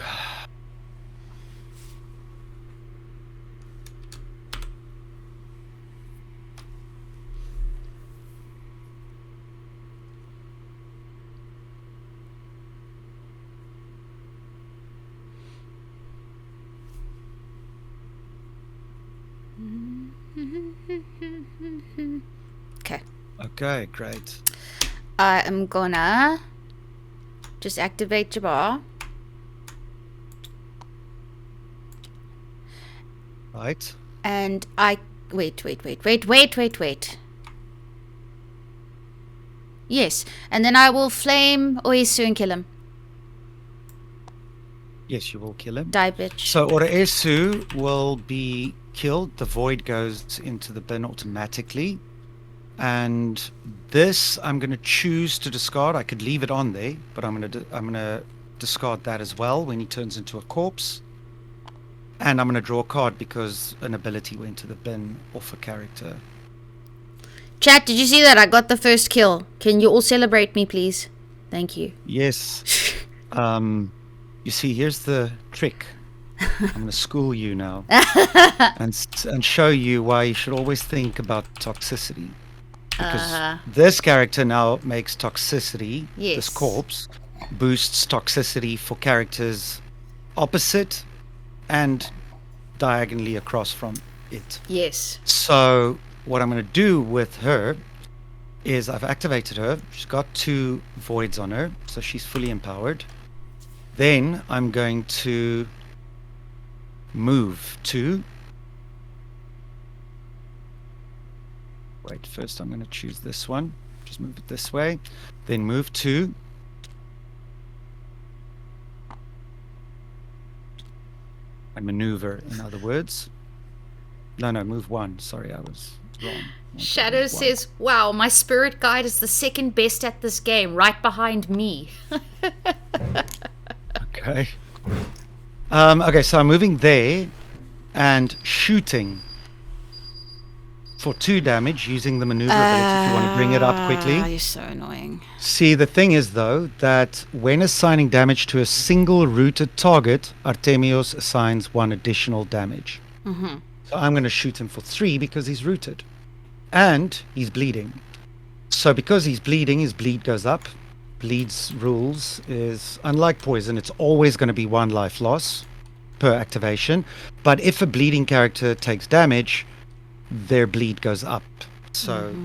Okay. Okay, great. I am gonna just activate Jabbar. Right. And wait. Yes, and then I will flame Oisu and kill him. Yes, you will kill him. Die, bitch. So Oresu will be killed. The void goes into the bin automatically. And this I'm going to choose to discard. I could leave it on there, but I'm going to discard that as well when he turns into a corpse. And I'm going to draw a card because an ability went to the bin off a character. Chat, did you see that? I got the first kill. Can you all celebrate me, please? Thank you. Yes. You see, here's the trick. I'm going to school you now and show you why you should always think about toxicity. Because this character now makes toxicity, Yes. this corpse, boosts toxicity for characters opposite and diagonally across from it. Yes. So what I'm going to do with her is I've activated her. She's got 2 voids on her, so she's fully empowered. Then I'm going to move to... Wait, first I'm going to choose this one. Just move it this way. Then move to... I maneuver, in other words. No, move 1. Sorry, I was wrong. Shadow says, wow, my spirit guide is the second best at this game, right behind me. Okay. Okay, so I'm moving there and shooting for 2 damage using the maneuver ability if you want to bring it up quickly. You're so annoying. See, the thing is, though, that when assigning damage to a single rooted target, Artemios assigns 1 additional damage. Mm-hmm. So I'm going to shoot him for 3 because he's rooted. And he's bleeding. So because he's bleeding, his bleed goes up. Bleed's rules is, unlike poison, it's always going to be 1 life loss per activation. But if a bleeding character takes damage, their bleed goes up. So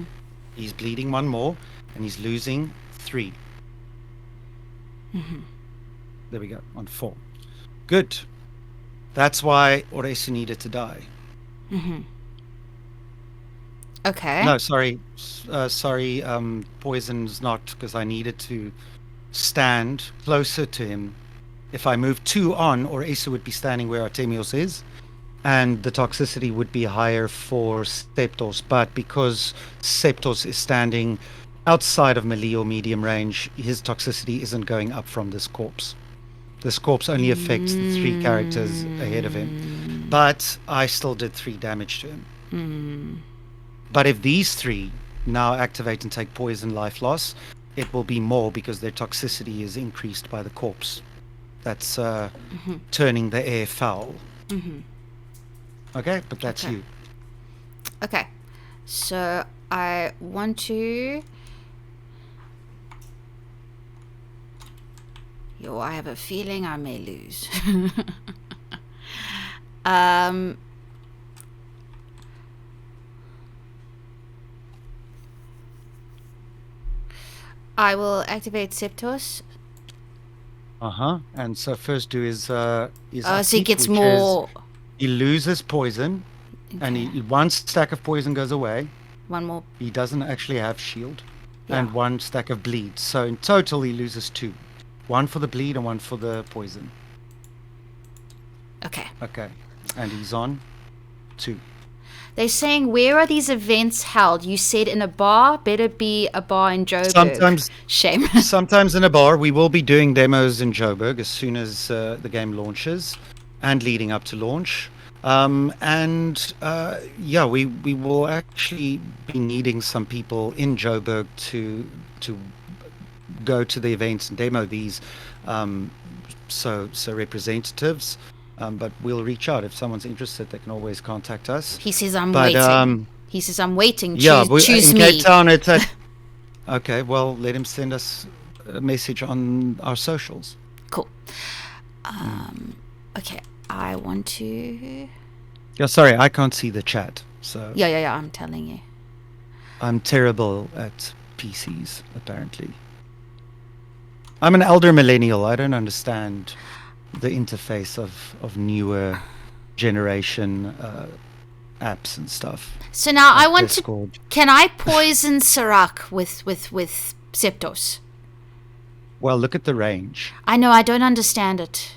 he's bleeding 1 more, and he's losing 3. There we go, on 4. Good. That's why Oresu needed to die. Okay. No, sorry. Poison's not, because I needed to stand closer to him. If I move 2 on, Oresu would be standing where Artemios is, and the toxicity would be higher for Septos. But because Septos is standing outside of melee or medium range, his toxicity isn't going up from this corpse. This corpse only affects the 3 characters ahead of him. But I still did 3 damage to him. But if these 3 now activate and take poison life loss, it will be more because their toxicity is increased by the corpse. That's turning the air foul. Okay, but that's you. Okay. So I want to... Yo, I have a feeling I may lose. I will activate Septos. And so first do is So he upkeep, gets which more. is he loses poison, and Okay. one stack of poison goes away. One more. He doesn't actually have shield, Yeah. and one stack of bleed. So in total, he loses 2. One for the bleed and one for the poison. Okay. Okay, and he's on 2. They're saying, where are these events held? You said in a bar. Better be a bar in Joburg. Sometimes, Shame. sometimes in a bar. We will be doing demos in Joburg as soon as the game launches, and leading up to launch. Yeah, we will actually be needing some people in Joburg to go to the events and demo these. So representatives. But we'll reach out if someone's interested. They can always contact us. He says, I'm But, waiting. He says, I'm waiting. Yeah, Choose in me. Cape Town, it's at. Okay, well, let him send us a message on our socials. Cool. Okay, I want to. Yeah, sorry, I can't see the chat, so Yeah. I'm telling you. I'm terrible at PCs. Apparently, I'm an elder millennial. I don't understand the interface of newer generation apps and stuff. So now I Like want Discord. to. Can I poison Serac with Septos? Well, look at the range. I know. I don't understand it.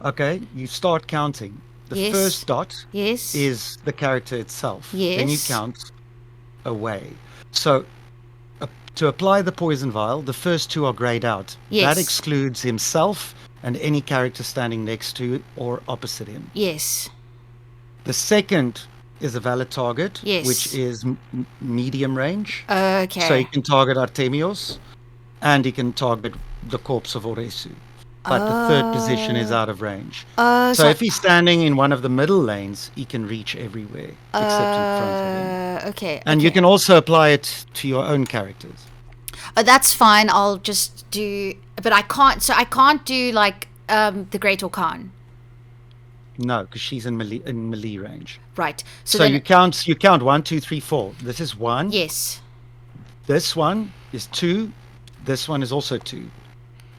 Okay, you start counting. The Yes. first dot Yes. is the character itself. Then you Yes. count away. So to apply the poison vial, the first 2 are grayed out. Yes. That excludes himself and any character standing next to or opposite him. Yes. The second is a valid target, Yes. which is medium range. Okay. So he can target Artemios, and he can target the corpse of Oresu. But the third position is out of range. So if he's standing in one of the middle lanes, he can reach everywhere except in front of him. Okay. And you can also apply it to your own characters. That's fine. I'll just do. But I can't. So I can't do like the Great Orkan. No, because she's in melee range. Right. So then, you count 1, 2, 3, 4. This is 1. Yes. This one is 2. This one is also 2.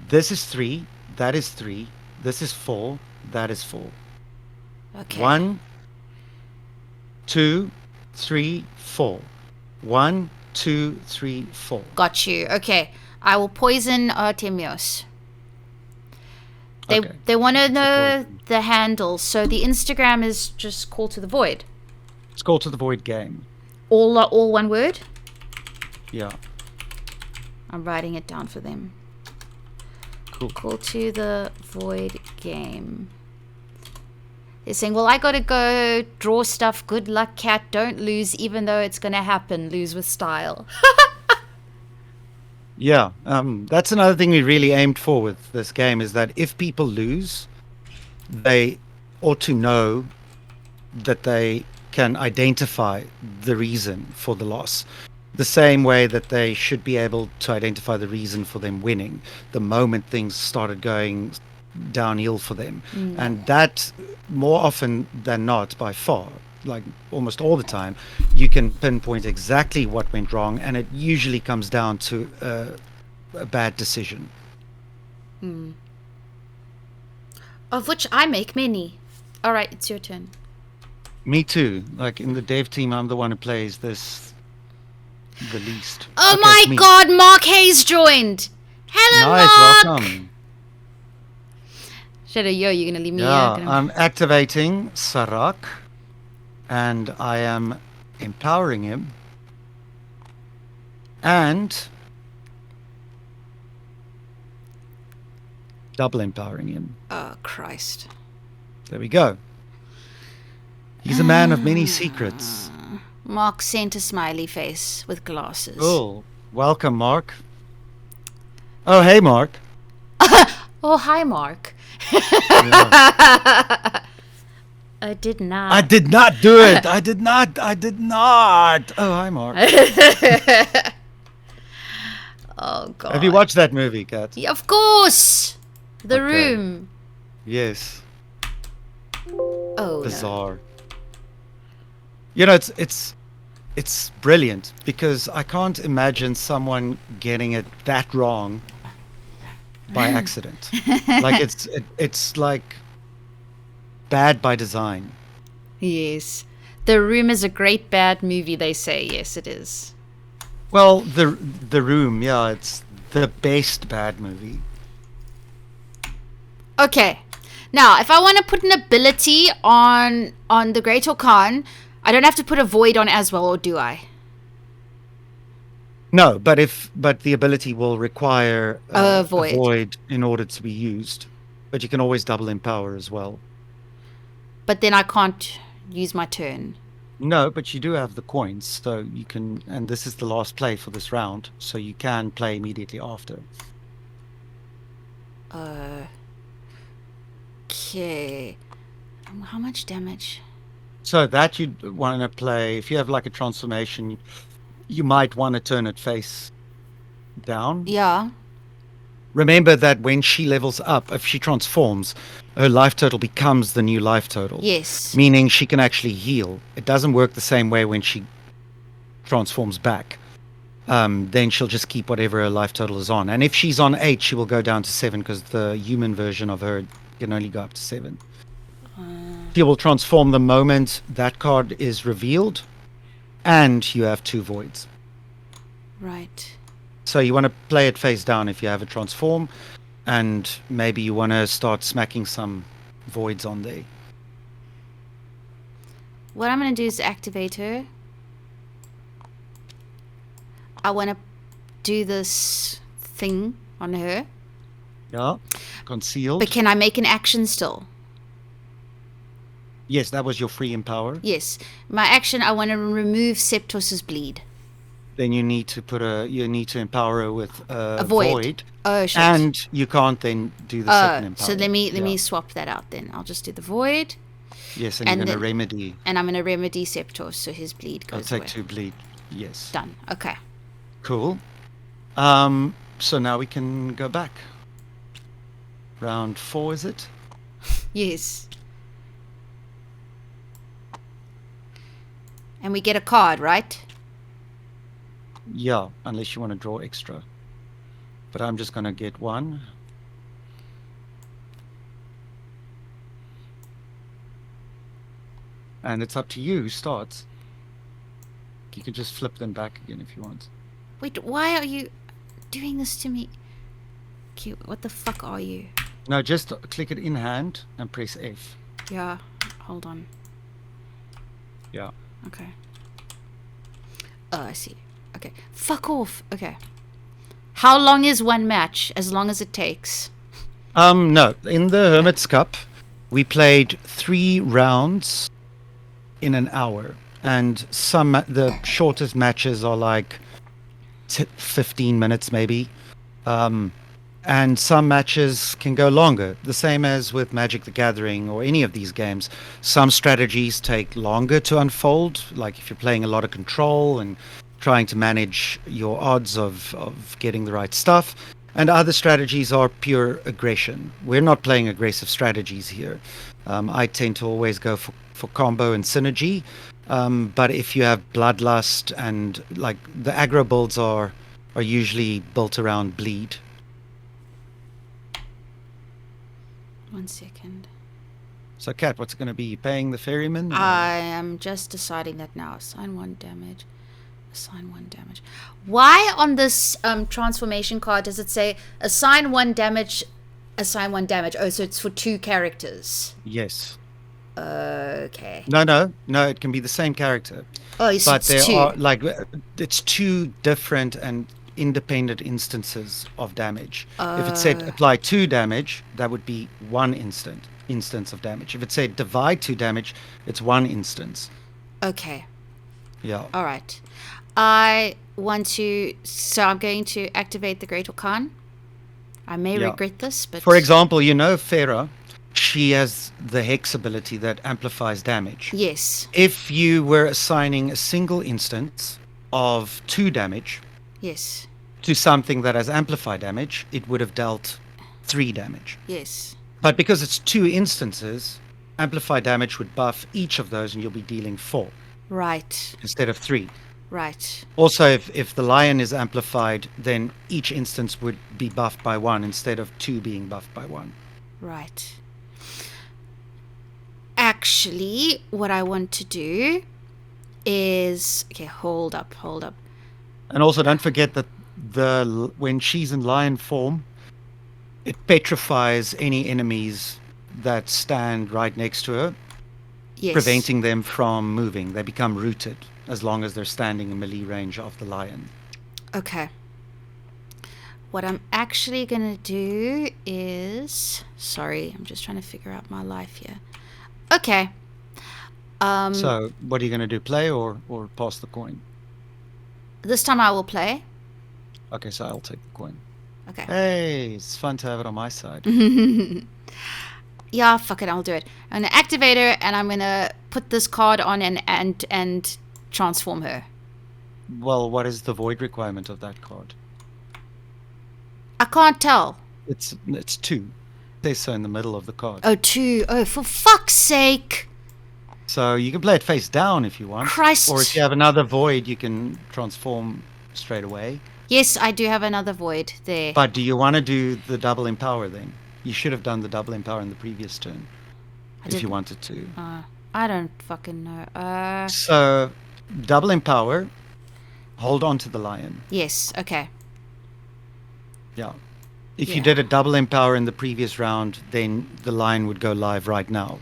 This is 3. That is 3. This is 4. That is 4. Okay. 1, 2, 3, 4. 1, 2, 3, 4. Got you. Okay. I will poison Artemios. They want to know the handle. So the Instagram is just Call to the Void. It's Call to the Void game. All one word? Yeah. I'm writing it down for them. Cool. Call to the Void game. They're saying, well, I got to go draw stuff. Good luck, cat. Don't lose, even though it's going to happen. Lose with style. Yeah, that's another thing we really aimed for with this game, is that if people lose, they ought to know that they can identify the reason for the loss. The same way that they should be able to identify the reason for them winning the moment things started going downhill for them. And that, more often than not, by far, like almost all the time, you can pinpoint exactly what went wrong, and it usually comes down to a bad decision. Of which I make many. All right, it's your turn. Me too. Like in the dev team, I'm the one who plays this the least. Oh Okay, my it's me. God, Mark Hayes joined. Hello, Nice, Mark. welcome. Shadow, you're going to leave me Yeah, here. I'm activating Sarak, and I am empowering him, and double empowering him. Oh, Christ. There we go. He's a man of many secrets. Mark sent a smiley face with glasses. Cool. Welcome, Mark. Oh, hey, Mark. Oh, hi, Mark. Yeah. I did not. I did not do it. I did not. Oh, hi, Mark. Oh, God. Have you watched that movie, Kat? Yeah, of course. The Okay. Room. Yes. Oh, no. Bizarre. You know, it's It's brilliant because I can't imagine someone getting it that wrong by accident. Like it's like bad by design. Yes. The Room is a great bad movie, they say. Yes, it is. Well, the Room, yeah, it's the best bad movie. Okay. Now, if I want to put an ability on the Great Orkan, I don't have to put a void on as well, or do I? No, but the ability will require A a void. void in order to be used. But you can always double in power as well. But then I can't use my turn. No, but you do have the coins, so you can, and this is the last play for this round, so you can play immediately after. Okay. How much damage? So that you'd want to play, if you have like a transformation, you might want to turn it face down. Yeah. Remember that when she levels up, if she transforms, her life total becomes the new life total. Yes. Meaning she can actually heal. It doesn't work the same way when she transforms back. Then she'll just keep whatever her life total is on. And if she's on 8, she will go down to 7 because the human version of her can only go up to 7. She will transform the moment that card is revealed, and you have 2 voids. Right. So you want to play it face down if you have a transform, and maybe you want to start smacking some voids on there. What I'm going to do is activate her. I want to do this thing on her. Yeah, concealed. But can I make an action still? Yes, that was your free empower. Yes. My action, I want to remove Septos's bleed. Then you need to empower her with A void. Oh, shit. And you can't then do the second empower. So let me swap that out then. I'll just do the void. Yes, and you're going to remedy. And I'm going to remedy Septos, so his bleed goes away. I'll take 2 bleed. Yes. Done. Okay. Cool. So now we can go back. Round 4, is it? Yes. And we get a card, right? Yeah, unless you want to draw extra. But I'm just going to get 1. And it's up to you who starts. You can just flip them back again if you want. Wait, why are you doing this to me? Okay, what the fuck are you? No, just click it in hand and press F. Yeah, hold on. Yeah. Okay. Oh, I see. Okay. Fuck off. Okay. How long is one match? As long as it takes. No. In the Hermit's Cup, we played 3 rounds in an hour. And the shortest matches are like 15 minutes maybe. And some matches can go longer, the same as with Magic the Gathering or any of these games. Some strategies take longer to unfold, like if you're playing a lot of control and trying to manage your odds of getting the right stuff. And other strategies are pure aggression. We're not playing aggressive strategies here. I tend to always go for combo and synergy. But if you have Bloodlust and like the aggro builds are usually built around bleed. 1 second. So, Kat, what's it going to be? Paying the ferryman? I am just deciding that now. Assign 1 damage. Assign 1 damage. Why on this transformation card does it say assign 1 damage, assign 1 damage? Oh, so it's for 2 characters. Yes. Okay. No, it can be the same character. Oh, so but it's 2. Are like it's 2 different and independent instances of damage. If it said apply 2 damage, that would be 1 instance of damage. If it said divide 2 damage, it's 1 instance. Okay. Yeah. All right. I want to. So I'm going to activate the Great Orkan. I may regret this, but for example, Farah, she has the Hex ability that amplifies damage. Yes. If you were assigning a single instance of 2 damage, yes, to something that has amplified damage, it would have dealt 3 damage. Yes. But because it's 2 instances, amplified damage would buff each of those and you'll be dealing 4. Right. instead of 3. Right. Also, if the lion is amplified, then each instance would be buffed by 1 instead of 2 being buffed by 1. Right. Actually, what I want to do is... Okay, hold up. And also, don't forget that when she's in lion form, it petrifies any enemies that stand right next to her, Yes. preventing them from moving. They become rooted as long as they're standing in melee range of the lion. Okay. What I'm actually going to do is... Sorry, I'm just trying to figure out my life here. Okay. So, what are you going to do? Play or pass the coin? This time I will play. Okay, so I'll take the coin. Okay. Hey, it's fun to have it on my side. Yeah, fuck it, I'll do it. I'm going to activate her, and I'm going to put this card on and transform her. Well, what is the void requirement of that card? I can't tell. It's 2. It says so in the middle of the card. Oh, 2. Oh, for fuck's sake. So you can play it face down if you want. Christ. Or if you have another void, you can transform straight away. Yes, I do have another void there. But do you want to do the double empower then? You should have done the double empower in the previous turn. If you wanted to. I don't fucking know. So, double empower. Hold on to the lion. Yes, okay. Yeah. If you did a double empower in the previous round, then the lion would go live right now.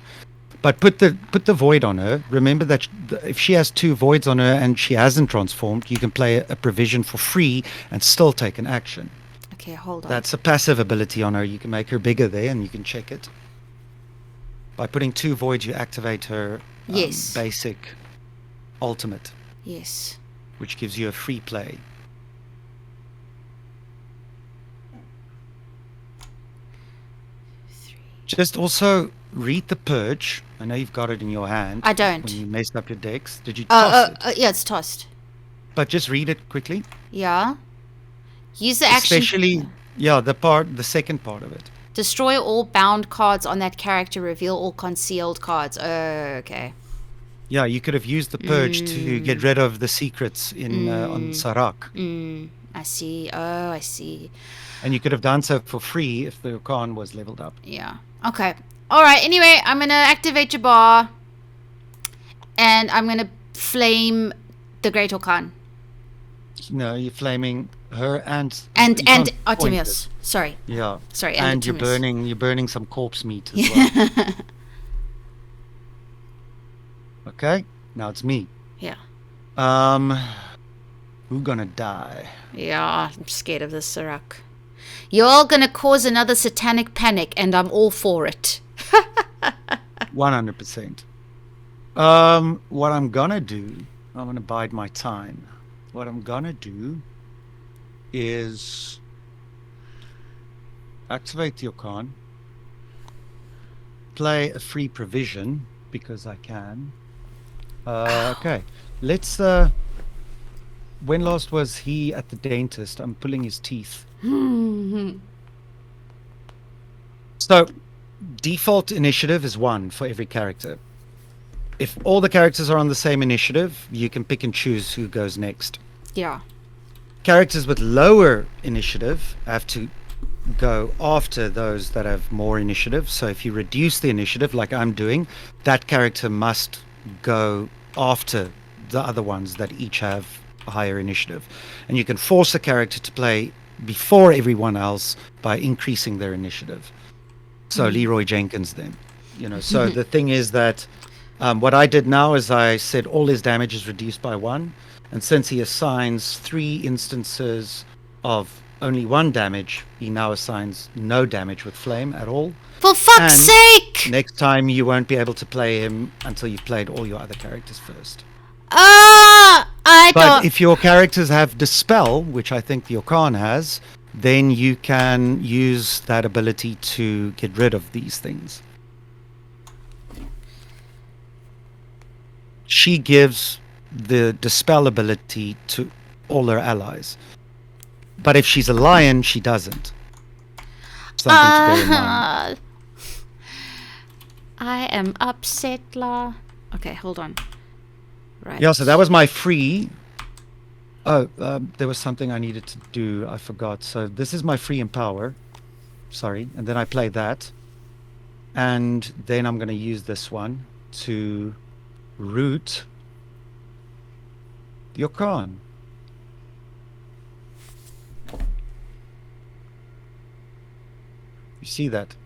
But put the void on her. Remember that if she has 2 voids on her and she hasn't transformed, you can play a provision for free and still take an action. Okay, hold on. That's a passive ability on her. You can make her bigger there and you can check it. By putting 2 voids, you activate her basic ultimate. Yes. Which gives you a free play. Just also read the purge. I know you've got it in your hand. I don't. When you messed up your decks. Did you toss it? Yeah, it's tossed. But just read it quickly. Yeah. Use the action. Especially, the second part of it. Destroy all bound cards on that character. Reveal all concealed cards. Okay. Yeah, you could have used the purge to get rid of the secrets on Sarak. I see. Oh, I see. And you could have done so for free if the Khan was leveled up. Yeah. Okay. All right. Anyway, I'm going to activate Jabbar. And I'm going to flame the Great Orkan. No, you're flaming her and Artemius. Sorry. Yeah. Sorry. And you're burning some corpse meat as well. Okay. Now it's me. Yeah. Who's gonna die? Yeah, I'm scared of this, Sarak. You're all gonna cause another satanic panic, and I'm all for it. 100%. What I'm gonna do, I'm gonna bide my time. What I'm gonna do is activate the Orkan, play a free provision because I can. Okay, let's. When last was he at the dentist? I'm pulling his teeth. So, default initiative is 1 for every character. If all the characters are on the same initiative, you can pick and choose who goes next. Yeah. Characters with lower initiative have to go after those that have more initiative. So if you reduce the initiative, like I'm doing, that character must go after the other ones that each have a higher initiative. And you can force a character to play before everyone else by increasing their initiative. So Leroy Jenkins then, so the thing is that what I did now is I said all his damage is reduced by 1. And since he assigns 3 instances of only 1 damage, he now assigns no damage with flame at all. For fuck's sake! Next time you won't be able to play him until you've played all your other characters first. But if your characters have Dispel, which I think the Orkan has, then you can use that ability to get rid of these things. She gives the Dispel ability to all her allies. But if she's a lion, she doesn't. Something to bear in mind. I am upset, La. Okay, hold on. Right. Yeah, so that was my free. Oh, there was something I needed to do. I forgot. So this is my free empower. Sorry. And then I play that. And then I'm going to use this one to root your Khan. You see that?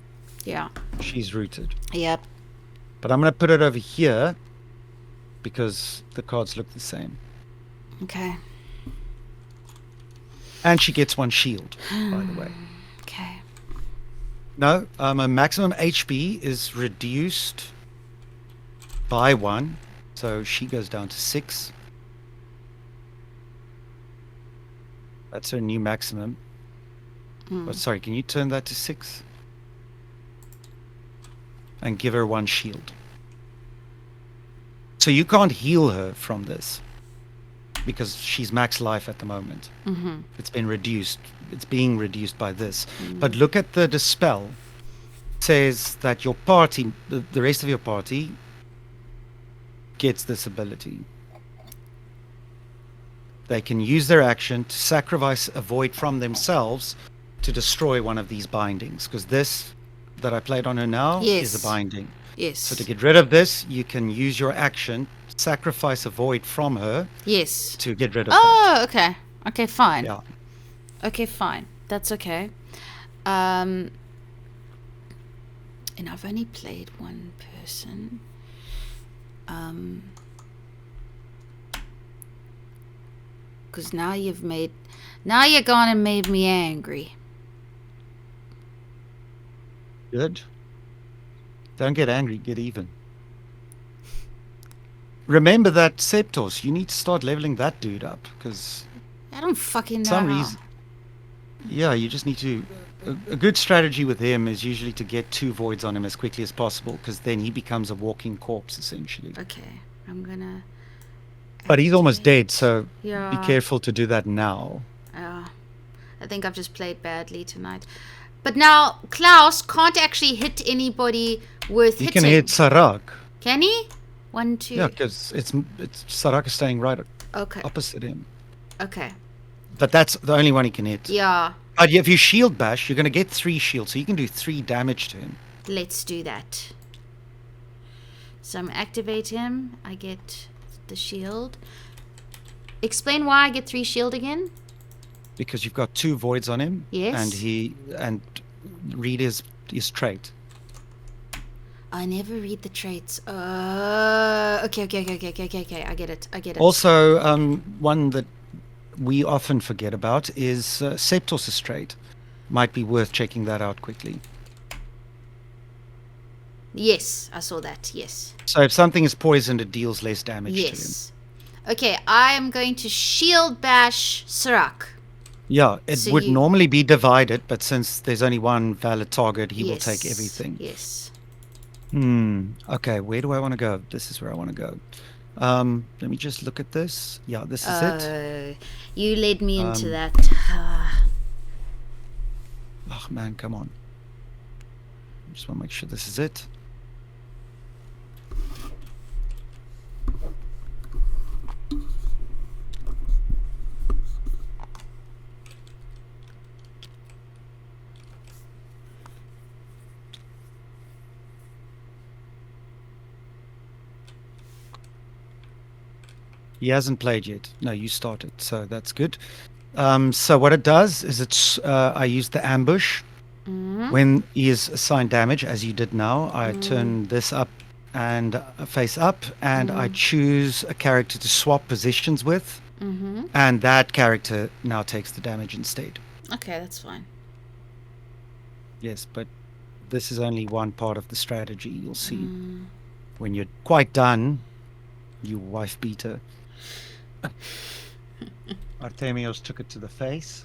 Yeah. She's rooted. Yep. But I'm going to put it over here because the cards look the same. Okay. And she gets one shield, by the way. Okay. No, a maximum HP is reduced by 1. So she goes down to 6. That's her new maximum. Oh, sorry, can you turn that to 6? And give her 1 shield. So you can't heal her from this because she's max life at the moment. It's been reduced. It's being reduced by this. But look at the dispel. It says that your party, the rest of your party, gets this ability. They can use their action to sacrifice a void from themselves to destroy one of these bindings. Because this that I played on her now is a binding. Yes. So to get rid of this, you can use your action, sacrifice a void from her. Yes. To get rid of that. Oh, okay. Okay, fine. Yeah. Okay, fine. That's okay. And I've only played one person. Because now you're gone and made me angry. Good. Don't get angry, get even. Remember that Septos, you need to start leveling that dude up, because I don't fucking know some how. reason. Yeah, you just need to. A good strategy with him is usually to get 2 voids on him as quickly as possible, because then he becomes a walking corpse, essentially. Okay, I'm gonna. But he's almost dead, so Yeah. be careful to do that now. I think I've just played badly tonight. But now, Klaus can't actually hit anybody worth He hitting. can hit Sarak. Can he? 1, 2. Yeah, because it's Sarak is staying right opposite him. Okay. But that's the only one he can hit. Yeah. But if you shield bash, you're going to get 3 shields, so you can do 3 damage to him. Let's do that. So I'm activate him. I get the shield. Explain why I get 3 shield again. Because you've got 2 voids on him. Yes. And read his trait. I never read the traits. Okay. I get it. Also, one that we often forget about is Septos' trait. Might be worth checking that out quickly. Yes, I saw that. Yes. So if something is poisoned, it deals less damage to him. Yes. Okay, I am going to shield bash Sarak. Yeah, it So would you- normally be divided, but since there's only one valid target, he will take everything. Yes. Okay, where do I want to go? This is where I want to go. Let me just look at this. Yeah, this is it. You led me into that. Oh, man, come on. Just want to make sure this is it. He hasn't played yet. No, you started, so that's good. So what it does is I use the ambush. When he is assigned damage, as you did now, I turn this up and face up, and I choose a character to swap positions with, and that character now takes the damage instead. Okay, that's fine. Yes, but this is only one part of the strategy. You'll see when you're quite done, you wife beater. Artemios took it to the face.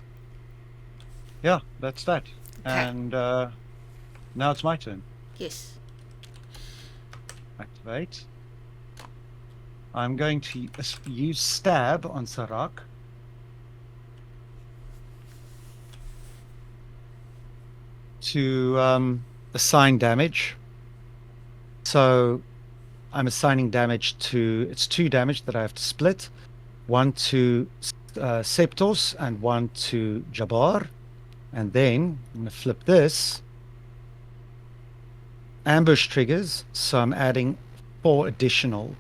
Yeah, that's that. Okay. And now it's my turn. Yes. Activate. I'm going to use stab on Sarak. To assign damage. So I'm assigning damage to. It's 2 damage that I have to split. 1 to Septos and 1 to Jabbar. And then I'm going to flip this. Ambush triggers, so I'm adding 4 additional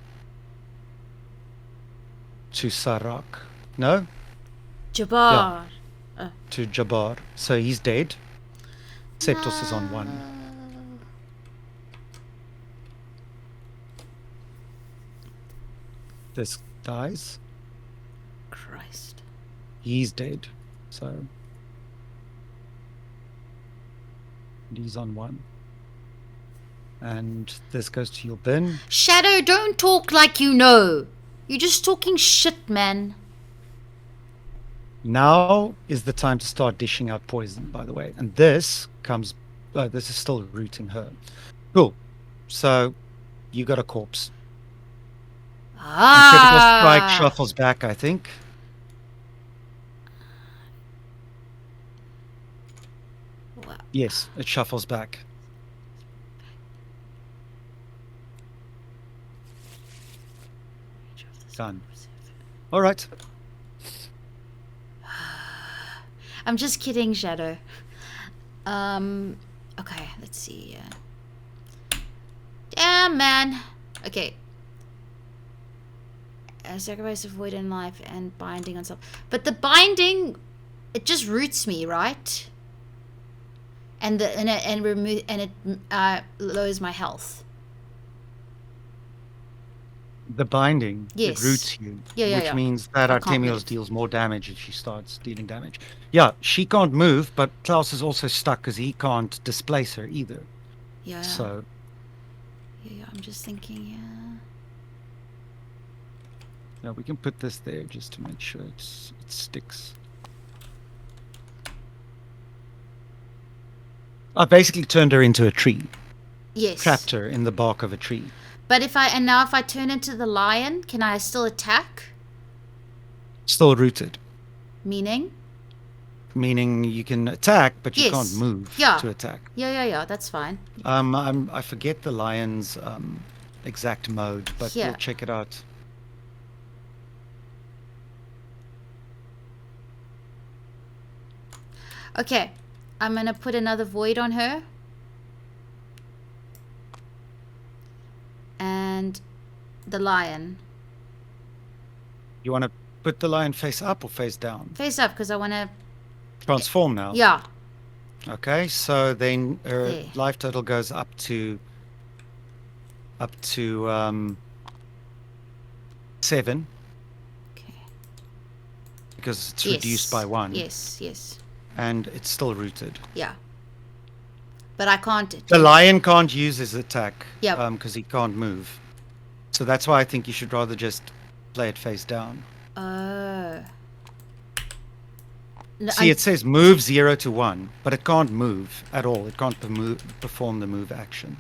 to Sarak. No? Jabbar. To Jabbar. So he's dead. Septos is on 1. This dies. Christ. He's dead. So he's on 1. And this goes to your bin. Shadow, don't talk like you know. You're just talking shit, man. Now is the time to start dishing out poison, by the way. And this comes. This is still rooting her. Cool. So you got a corpse. And critical strike shuffles back, I think. What? Yes, it shuffles back. Done. All right. I'm just kidding, Shadow. Okay, let's see. Damn, man. Okay. Sacrifice of void in life and binding on self. But the binding, it just roots me, right? And it lowers my health. The binding, Yes. it roots you, Yeah, which means that I can't Artemios move. deals more damage if she starts dealing damage. Yeah, she can't move, but Klaus is also stuck because he can't displace her either. Yeah. So Yeah, I'm just thinking, yeah, we can put this there just to make sure it sticks. I basically turned her into a tree. Yes. Trapped her in the bark of a tree. But if I turn into the lion, can I still attack? Still rooted. Meaning? Meaning you can attack, but you Yes. can't move Yeah. to attack. Yeah, that's fine. I forget the lion's exact mode, but Yeah. we'll check it out. Okay, I'm gonna put another void on her. And the lion. You want to put the lion face up or face down? Face up, because I want to... Transform now. Yeah. Okay, so then her There. life total goes up to 7 Okay. because it's reduced by 1. Yes. And it's still rooted. Yeah. But I can't... The lion can't use his attack. Yep. Because he can't move. So that's why I think you should rather just play it face down. Oh. No, See, it says move 0 to 1, but it can't move at all. It can't perform the move action.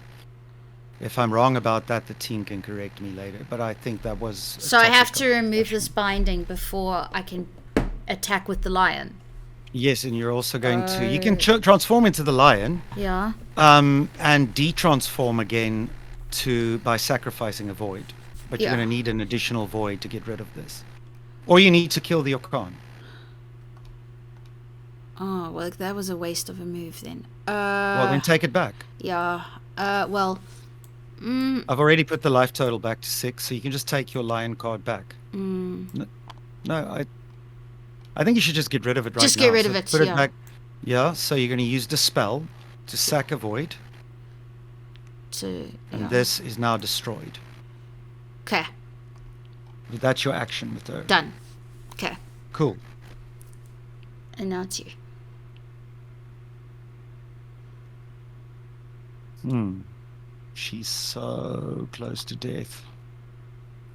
If I'm wrong about that, the team can correct me later. But I think that was... So I have to remove this binding before I can attack with the lion. Yes, and you're also going to... You can transform into the lion. Yeah. And de-transform again by sacrificing a void. But you're Yeah. going to need an additional void to get rid of this. Or you need to kill the Okan. Oh, well, that was a waste of a move then. Well, then take it back. Yeah. Well... I've already put the life total back to 6, so you can just take your lion card back. No, I think you should just get rid of it right now. Just get rid of So it, put yeah. it back. Yeah, so you're going to use Dispel to sack a void, and this is now destroyed. Okay. That's your action with her. Done. Okay. Cool. And now it's you. She's so close to death.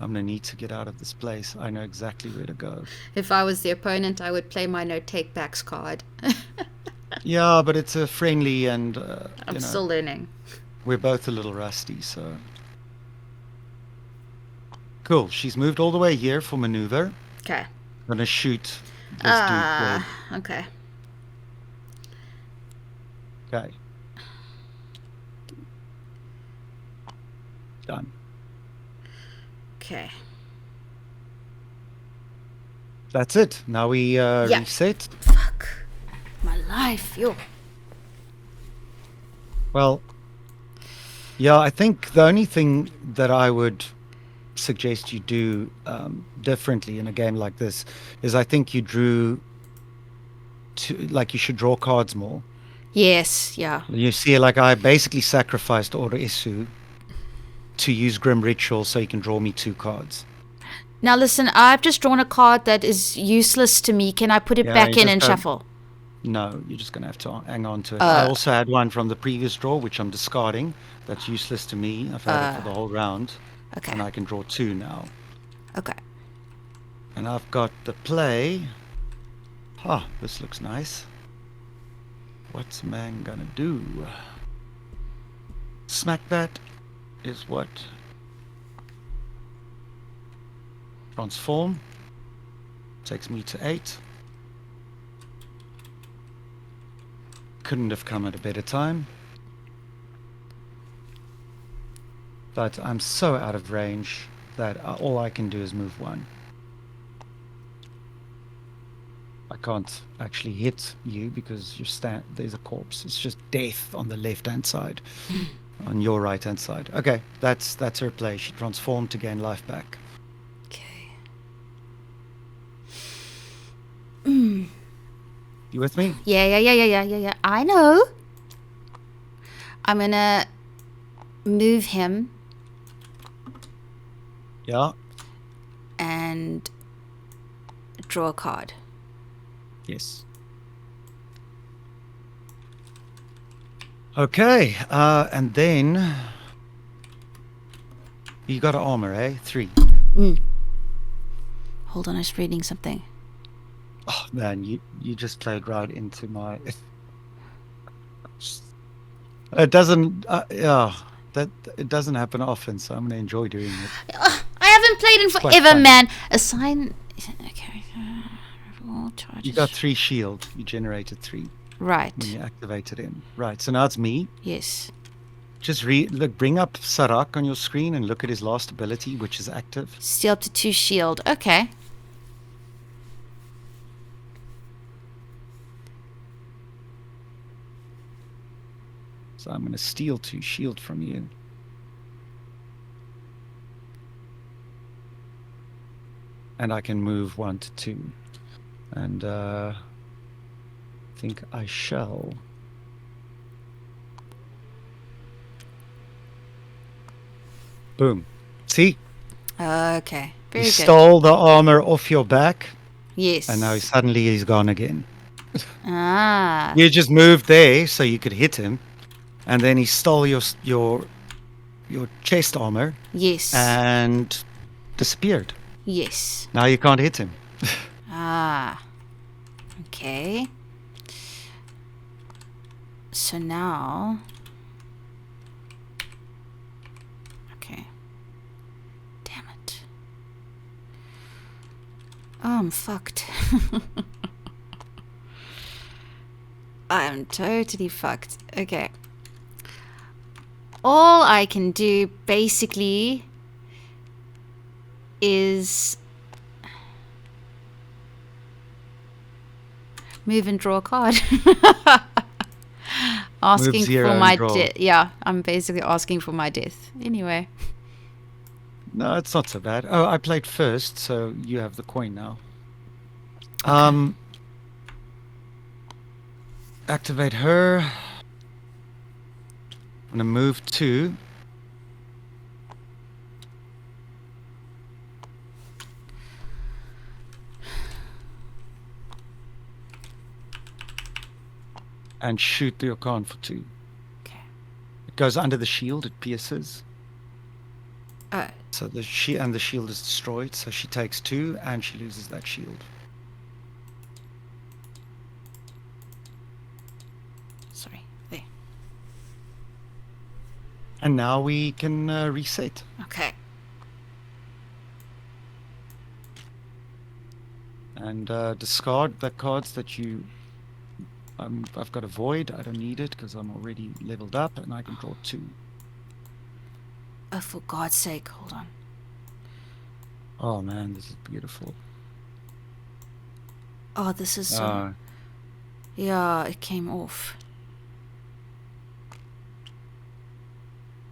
I'm going to need to get out of this place. I know exactly where to go. If I was the opponent, I would play my no take backs card. Yeah, but it's a friendly and, I'm still learning. We're both a little rusty, so... Cool. She's moved all the way here for maneuver. Okay. I'm going to shoot this dude. Okay. Okay. Done. Okay. That's it. Now we Yeah. reset. Fuck. My life. Yo. Well, yeah, I think the only thing that I would suggest you do differently in a game like this is I think you should draw cards more. Yes. Yeah. You see, like I basically sacrificed Order Isu to use Grim Ritual so you can draw me 2 cards. Now listen, I've just drawn a card that is useless to me. Can I put it Yeah, back you in just and go, shuffle? no, you're just going to have to hang on to it. I also had one from the previous draw, which I'm discarding. That's useless to me. I've had it for the whole round. Okay. And I can draw 2 now. Okay. And I've got the play. Ah, this looks nice. What's man gonna do? Smack that is what? Transform. Takes me to 8. Couldn't have come at a better time. But I'm so out of range that all I can do is move 1. I can't actually hit you because there's a corpse. It's just death on the left-hand side, on your right-hand side. Okay, that's her play. She transformed to gain life back. Okay. You with me? Yeah. I know. I'm gonna move him Yeah. and draw a card. Yes. Okay, and then you got an armor, eh? 3. Hold on, I was reading something. Oh man, you just played right into my. It doesn't. It doesn't happen often, so I'm gonna enjoy doing it. I haven't played in Quite forever, fun. man. Assign. Okay. You got 3 shield. You generated 3 Right. when you activated him. Right. So now it's me. Yes. Just bring up Sarak on your screen and look at his last ability, which is active. Steal up to 2 shield. Okay. So I'm going to steal 2 shield from you. And I can move 1 to 2. And I think I shall. Boom. See? Okay. Very You good. stole the armor off your back, Yes. and now suddenly he's gone again. Ah. You just moved there so you could hit him, and then he stole your chest armor Yes. and disappeared. Yes. Now you can't hit him. Ah. Okay. So now. Okay. Damn it. Oh, I'm fucked. I'm totally fucked. Okay. All I can do basically is move and draw a card. Asking zero for and my draw. death. Yeah, I'm basically asking for my death. Anyway. No, it's not so bad. Oh, I played first, so you have the coin now. Activate her. I'm gonna move 2. And shoot the Okan for 2. Okay. It goes under the shield, it pierces. Oh. So the shield is destroyed, so she takes 2 and she loses that shield. Sorry. There. And now we can reset. Okay. And discard the cards that you... I've got a void, I don't need it because I'm already leveled up and I can draw 2. Oh, for God's sake, hold on. Oh man, this is beautiful. Oh, this is so... Yeah, it came off.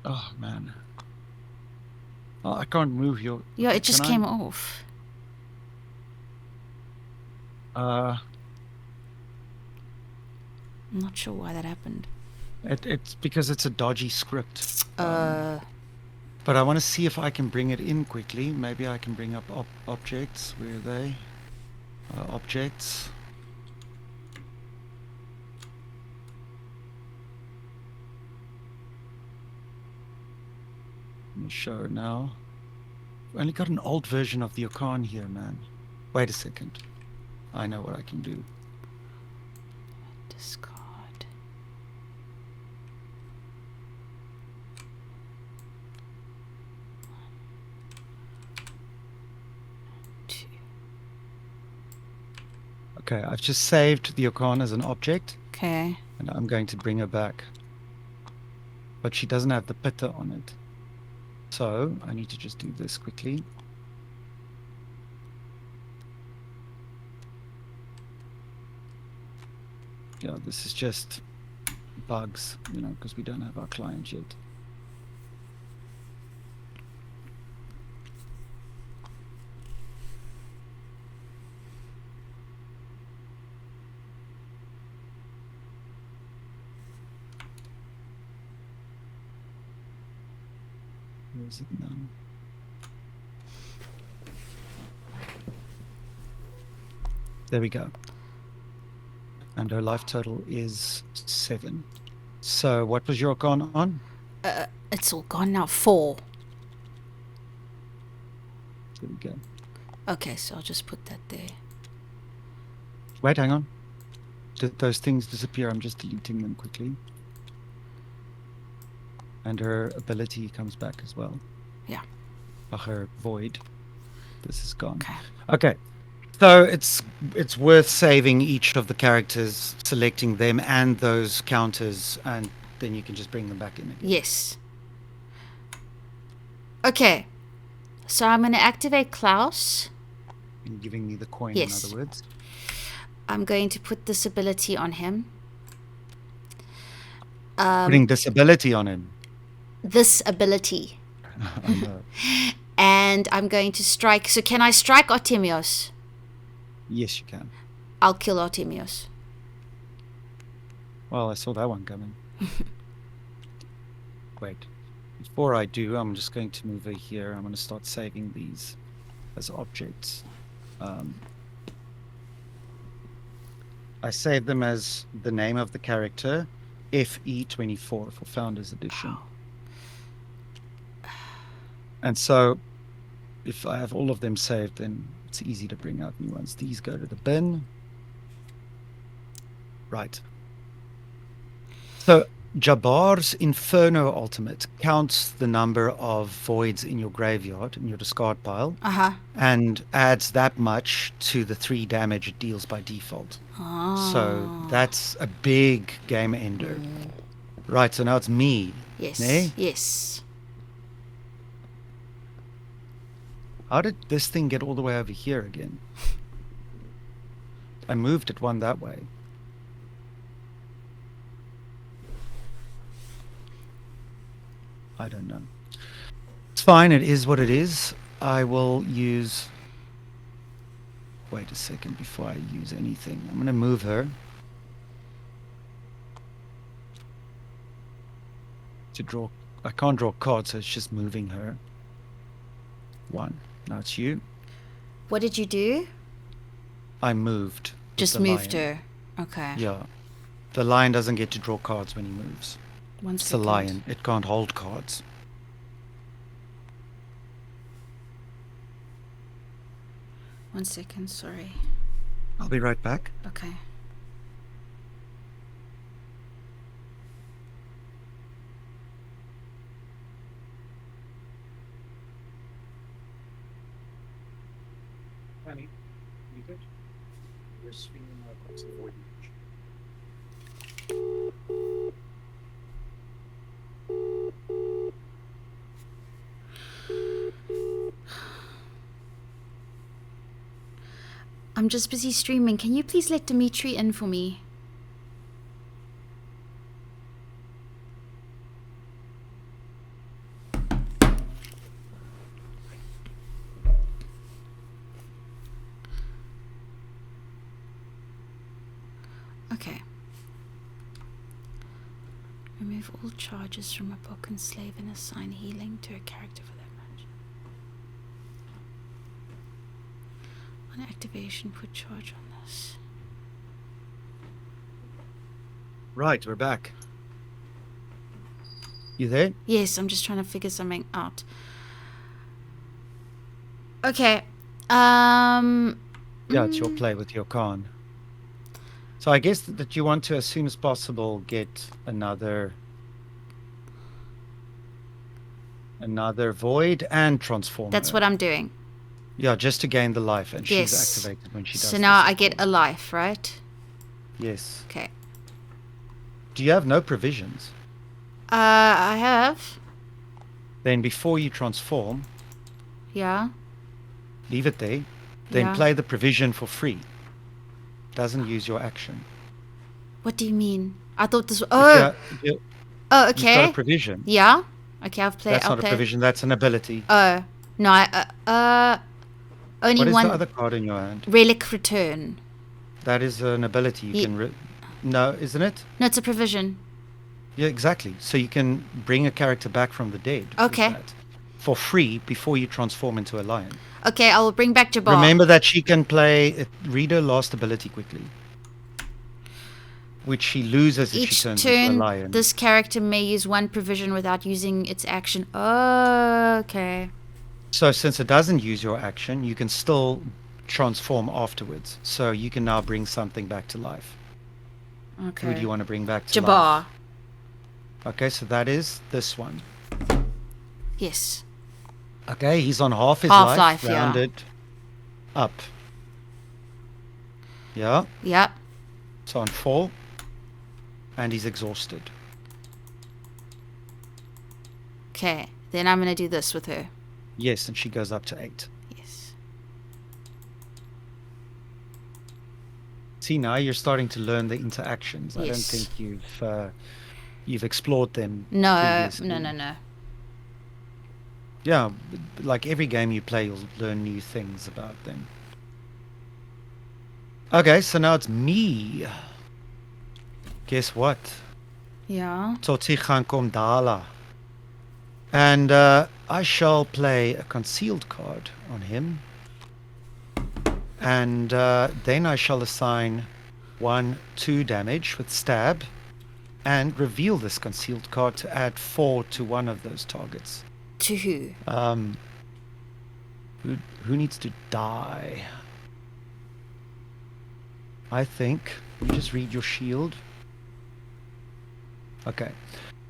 Oh man. Oh, I can't move your... Yeah, it just Can came off. I? I'm not sure why that happened. It's because it's a dodgy script. Uh, But I want to see if I can bring it in quickly. Maybe I can bring up objects. Where are they? Objects. Let me show now. I've only got an old version of the Okan here, man. Wait a second. I know what I can do. discard. Two. Okay, I've just saved the Okan as an object. Okay. And I'm going to bring her back. But she doesn't have the pitta on it. So I need to just do this quickly. Yeah, this is just bugs, because we don't have our client yet. Where is it now? There we go. And her life total is 7. So what was your con on? It's all gone now. 4. There we go. Okay, so I'll just put that there. Wait, hang on. Did those things disappear? I'm just deleting them quickly. And her ability comes back as well. Yeah. Her void. This is gone. Okay. Okay. So it's worth saving each of the characters, selecting them and those counters, and then you can just bring them back in again. Yes. Okay. So I'm going to activate Klaus. And giving me the coin, Yes. in other words. I'm going to put this ability on him. Putting disability on him. This ability. I know. And I'm going to strike. So can I strike Artemios? Yes, you can. I'll kill Artemios. Well, I saw that one coming. Wait. Before I do, I'm just going to move over here. I'm going to start saving these as objects. I save them as the name of the character, FE24 for Founders Edition. And so if I have all of them saved, then it's easy to bring out new ones. These go to the bin. Right. So Jabbar's Inferno Ultimate counts the number of voids in your graveyard, in your discard pile, and adds that much to the 3 damage it deals by default. So that's a big game ender. Right, so now it's me. Yes. Ne? Yes. How did this thing get all the way over here again? I moved it one that way. I don't know. It's fine, it is what it is. I will use... Wait a second before I use anything. I'm going to move her. To draw... I can't draw cards, so it's just moving her. 1. Now it's you. What did you do? I moved. Just the moved lion. her. Okay. Yeah. The lion doesn't get to draw cards when he moves. It's a lion. It can't hold cards. One second, sorry. I'll be right back. Okay. Honey, you good? You're swinging across the void. I'm just busy streaming. Can you please let Dimitri in for me? Okay. Remove all charges from a book and slave and assign healing to a character for that match. On activation, put charge on this. Right, we're back. You there? Yes, I'm just trying to figure something out. Okay. Yeah, it's your play with your Khan. So I guess that you want to, as soon as possible, get another void and transform. That's her. what I'm doing. Yeah, just to gain the life, and Yes. she's activated when she does. So now this, I of get course. a life, right? Yes. Okay. Do you have no provisions? I have. Then before you transform, Yeah. leave it there. Then Yeah. play the provision for free. Doesn't use your action. What do you mean? I thought this. If Oh. you- Oh. You've got Okay. a provision. Yeah. Okay. I'll play. That's I'll not play. a provision. That's an ability. Oh no. Only What is one the other card in your hand? relic return. That is an ability. You Ye- can. No, isn't it? No, it's a provision. Yeah, exactly. So you can bring a character back from the dead. with Okay. that for free before you transform into a lion. Okay. I will bring back Jabbar. Remember that she can play. Read her last ability quickly, which she loses if she Each turns into a turn, lion. this character may use one provision without using its action. Oh, okay. So since it doesn't use your action, you can still transform afterwards. So you can now bring something back to life. Okay. Who do you want to bring back to life? Jabbar. Okay, so that is this one. Yes. Okay, he's on half his Half life, life, yeah. rounded up. Yeah, Yep. so on 4, and he's exhausted. Okay. Then I'm gonna do this with her. Yes, and she goes up to 8. Yes. See, now you're starting to learn the interactions. I don't Yes. think you've explored them. No. previously. No. Yeah, like every game you play, you'll learn new things about them. Okay, so now it's me. Guess what? Yeah. Totsi gaan kom dala. And I shall play a concealed card on him. And then I shall assign 1/2 damage with stab and reveal this concealed card to add 4 to one of those targets. To who? Who needs to die? I think. Let me just read your shield. Okay.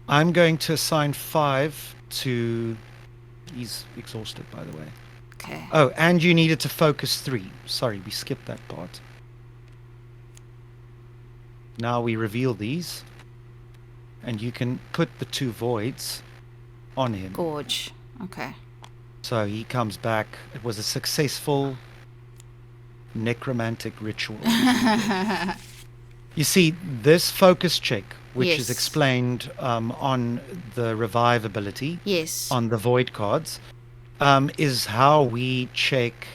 I'm going to assign 5 to... He's exhausted, by the way. Okay. Oh, and you needed to focus 3. Sorry, we skipped that part. Now we reveal these. And you can put the 2 voids on him. Gorge. Okay. So he comes back. It was a successful necromantic ritual. You see, this focus check, which is Yes. explained on the revive ability, Yes. on the void cards, is how we check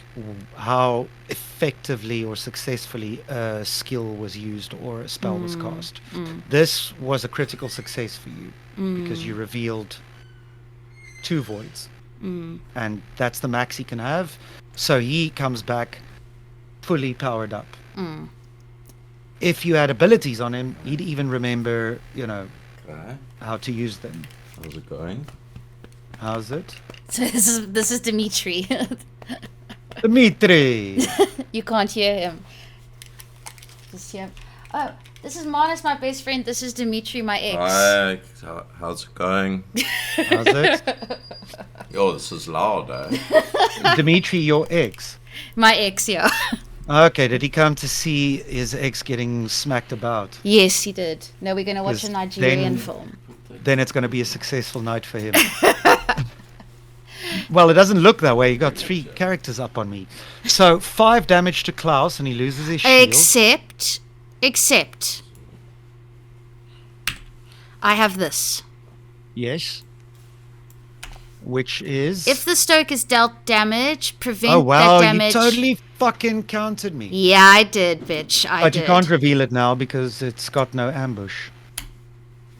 how effectively or successfully a skill was used or a spell was cast. This was a critical success for you because you revealed 2 voids. And that's the max he can have. So he comes back fully powered up. If you had abilities on him, he'd even remember, Okay. how to use them. How's it going? How's it? So this is Dimitri. Dimitri! You can't hear him. Just hear him. Oh, this is Manus, my best friend. This is Dimitri, my ex. Hi, how's it going? How's it? Yo, this is loud, eh? Dimitri, your ex. My ex, yeah. Okay, did he come to see his ex getting smacked about? Yes, he did. No, we're going to watch a Yes, Nigerian then- film. Then it's going to be a successful night for him. Well, it doesn't look that way. You got 3 characters up on me. So 5 damage to Klaus, and he loses his shield. Except, I have this. Yes. Which is. If the Stoke is dealt damage, prevent Oh wow! that damage. You totally fucking counted me. Yeah, I did, bitch. I But did. you can't reveal it now because it's got no ambush.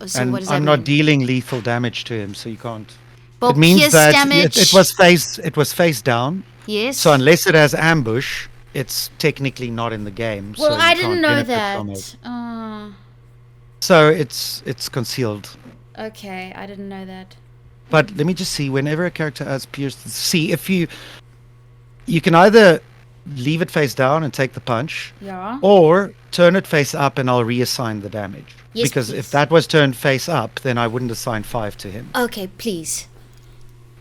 So And what does that I'm mean? not dealing lethal damage to him, so you can't. Well, It means pierce that damage. it was face down. Yes. So unless it has ambush, it's technically not in the game. well, so you I didn't can't know benefit from it. that. So it's concealed. Okay, I didn't know that. But let me just see. Whenever a character has pierced, see if you can either leave it face down and take the punch, Yeah. or turn it face up and I'll reassign the damage. Yes, because please. if that was turned face up, then I wouldn't assign 5 to him. Okay, please.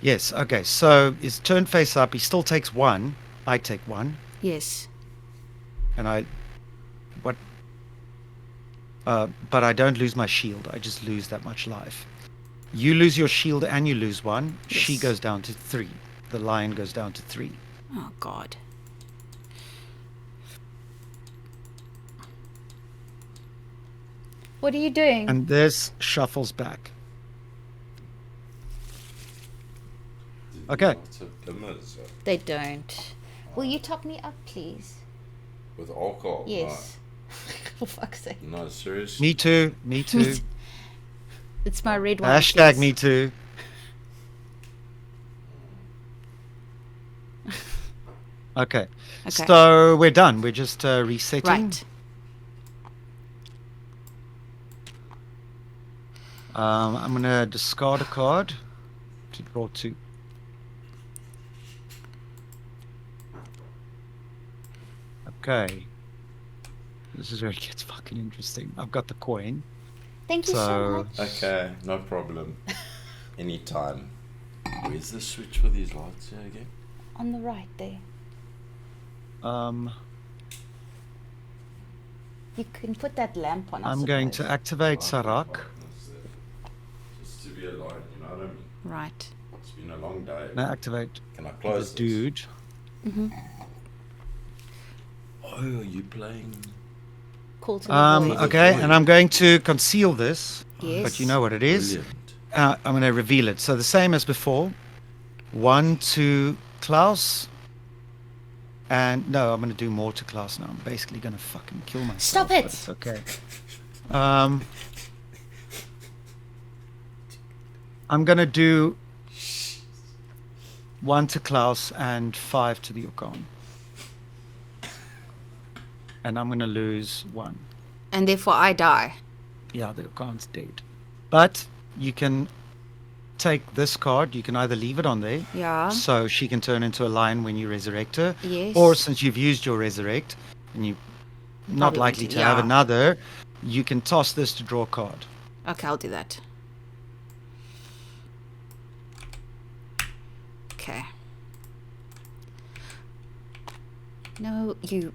Yes. Okay. So it's turned face up. He still takes 1. I take 1, Yes. and but I don't lose my shield. I just lose that much life. You lose your shield and you lose 1. She Yes. goes down to 3. The lion goes down to 3. Oh God. What are you doing? And this shuffles back. Okay. Lots of dimmers, They don't. Will you top me up, please? with alcohol. Yes. For fuck's sake. No, seriously. Me too. Me too. It's my red one. Hashtag please. me too. Okay. Okay. So we're done. We're just resetting. Right. I'm going to discard a card to draw 2. Okay. This is where it gets fucking interesting. I've got the coin. Thank you so So- much. Okay, no problem. Anytime. Where's the switch for these lights here again? On the right there. You can put that lamp on. I I'm going to suppose. activate Sarak. Brightness there. Just to be aligned, you know what I mean? Right. It's been a long day. Now activate Can I the close this? dude. Oh, are you playing? Call to the void. Okay, and I'm going to conceal this. Yes. But you know what it is. Brilliant. I'm going to reveal it. So the same as before. 1 to Klaus. And no, I'm going to do more to Klaus now. I'm basically going to fucking kill myself. Stop but it. It's okay. I'm going to do 1 to Klaus and 5 to the Yukon. And I'm going to lose 1. And therefore I die. Yeah, the Yukon's dead. But you can take this card. You can either leave it on there. Yeah. So she can turn into a lion when you resurrect her. Yes. Or since you've used your resurrect and you're not Probably likely want to, to have yeah. another, you can toss this to draw a card. Okay, I'll do that. Okay. No, you.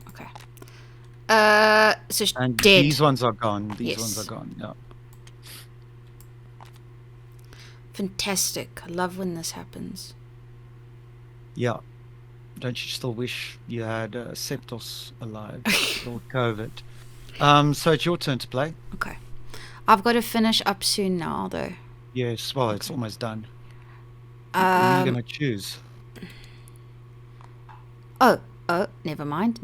Okay. So And dead. these ones are gone. These Yes. ones are gone. Yeah. Fantastic. I love when this happens. Yeah. Don't you still wish you had Septos alive or COVID? So it's your turn to play. Okay. I've got to finish up soon now, though. Yes. Well, it's almost done. What are you going to choose? Oh, never mind.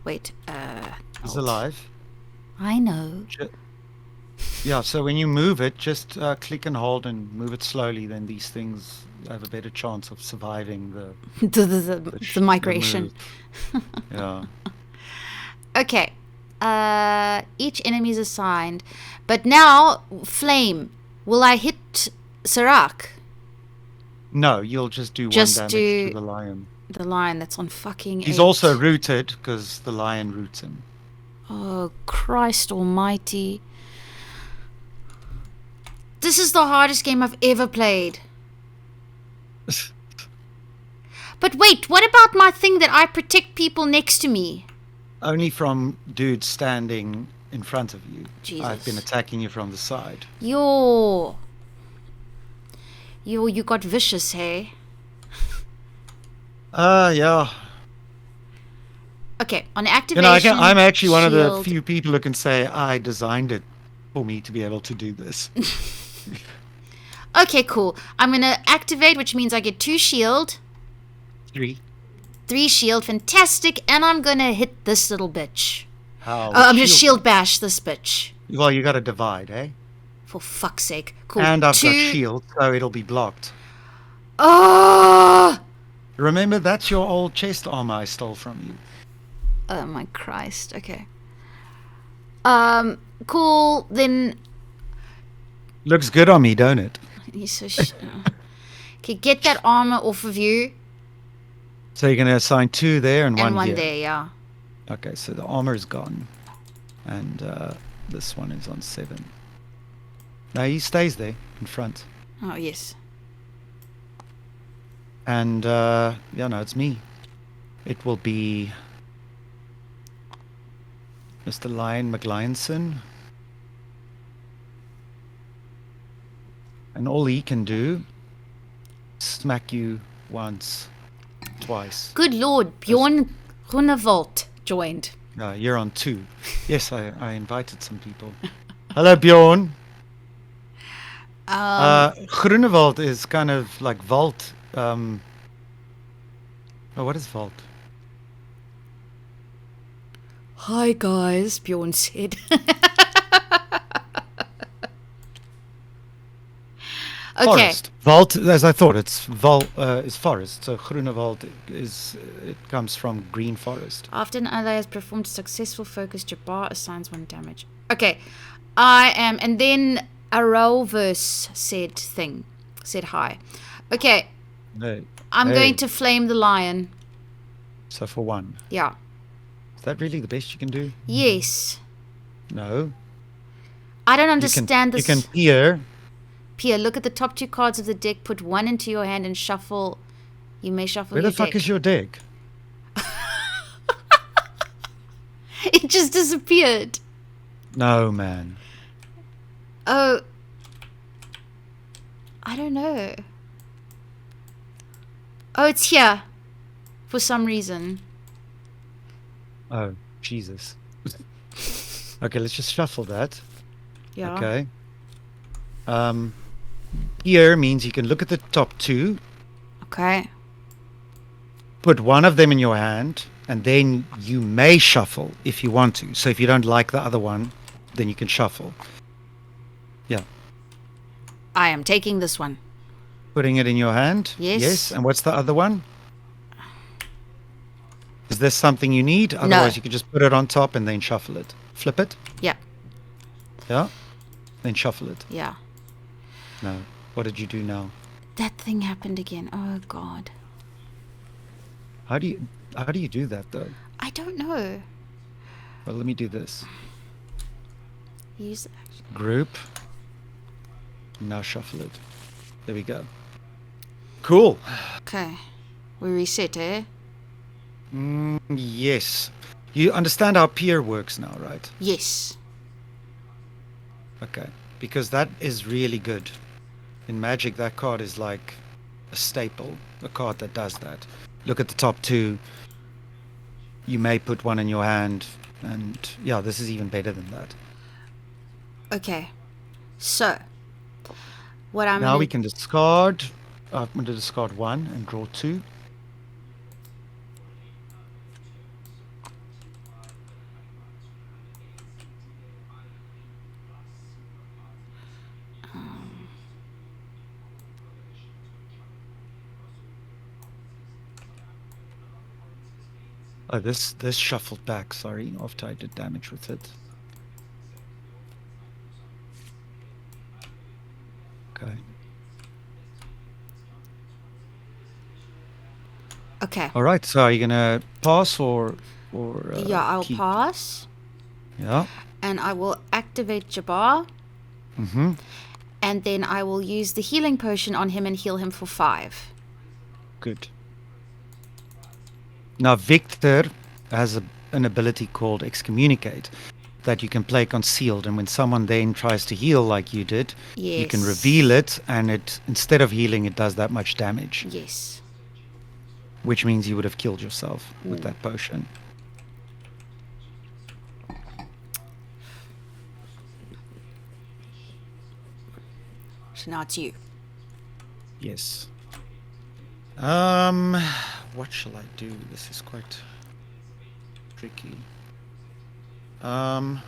Wait, He's alt. alive. I know. Yeah, so when you move it, just click and hold and move it slowly. Then these things have a better chance of surviving the migration. move. Yeah. Okay. Each enemy is assigned. But now, Flame, will I hit Sarak? No, you'll just do Just 1 damage do- to the lion. The lion that's on fucking He's 8. also rooted because the lion roots him. Oh, Christ almighty. This is the hardest game I've ever played. But wait, what about my thing that I protect people next to me? Only from dudes standing in front of you. I've been Jesus. attacking you from the side. You're You got vicious, hey? Yeah. Okay, on You activation. know, I'm actually one of the shield. few people who can say I designed it for me to be able to do this. Okay, cool. I'm gonna activate, which means I get 2 shield, 3. 3 shield, fantastic, and I'm gonna hit this little bitch. How? I'm gonna shield bash this bitch. Well, you got to divide, eh? For fuck's sake. Cool. And I've 2. got shield, so it'll be blocked. Oh! Remember, that's your old chest armor I stole from you. Oh my Christ. Okay. Cool. Then Looks good on me, don't it? he's so okay, get that armor off of you So you're going to assign 2 there and and 1 here. there, yeah. Okay, so the armor is gone. And this one is on 7. No, he stays there in front. Oh yes. And, yeah, no, it's me. It will be Mr. Lion McLionson. And all he can do, smack you once, twice. Good lord, Bjorn Grunewald joined. You're on 2. Yes, I invited some people. Hello, Bjorn. Grunewald is kind of like Vault. Oh, what is Vault? Hi guys, Bjorn said. Okay. Forest. Vault, as I thought, it's is forest. So Grunewald it comes from green forest. After an ally has performed a successful focus, Jabbar assigns 1 damage. Okay. I am, and then Arrowverse said hi. Okay. No. I'm Hey. going to flame the lion. So for 1. Yeah. Is that really the best you can do? Yes. No. I don't understand You this. can peer. Pierre, look at the top 2 cards of the deck, put 1 into your hand and shuffle. You may shuffle Where your the fuck deck. is your deck? It just disappeared. No, man. Oh. I don't know. Oh, it's here. For some reason. Oh, Jesus. Okay, let's just shuffle that. Yeah. Okay. Here means you can look at the top 2, Okay. put 1 of them in your hand, and then you may shuffle if you want to. So if you don't like the other one, then you can shuffle. Yeah. I am taking this one. Putting it in your hand. Yes. Yes. And what's the other one? Is this something you need? Otherwise, you can just put it on top and then shuffle it. Flip it. Yeah. Yeah. Then shuffle it. Yeah. No. What did you do now? That thing happened again. Oh, God. How do you do that though? I don't know. Well, let me do this. Use the action. Group. Now shuffle it. There we go. Cool. Okay. We reset, eh? Yes. You understand how peer works now, right? Yes. Okay. Because that is really good. In Magic, that card is like a staple. A card that does that. Look at the top 2. You may put 1 in your hand. And yeah, this is even better than that. Okay. So, what I'm Now gonna we can discard. I'm going to discard 1 and draw 2. Oh, this shuffled back, sorry, after I did damage with it. Okay. Okay. All right, so are you gonna pass or Yeah, I'll keep? pass. Yeah. And I will activate Jabbar. Mm-hmm. And then I will use the healing potion on him and heal him for 5. Good. Now Victor has an ability called Excommunicate that you can play concealed, and when someone then tries to heal like you did, you can Yes. reveal it, and it, instead of healing, it does that much damage, Yes. which means you would have killed yourself with that potion. So now it's you. Yes. What shall I do? This is quite tricky. I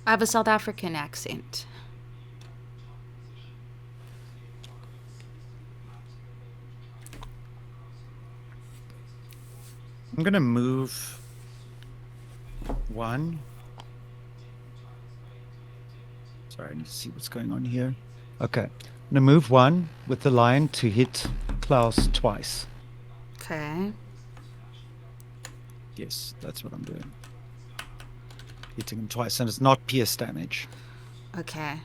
have a South African accent. I'm gonna move one. Sorry, I need to see what's going on here. Okay. I'm gonna move one with the lion to hit Klaus twice. Okay. Yes, that's what I'm doing. Hitting him twice, and it's not pierce damage, Okay.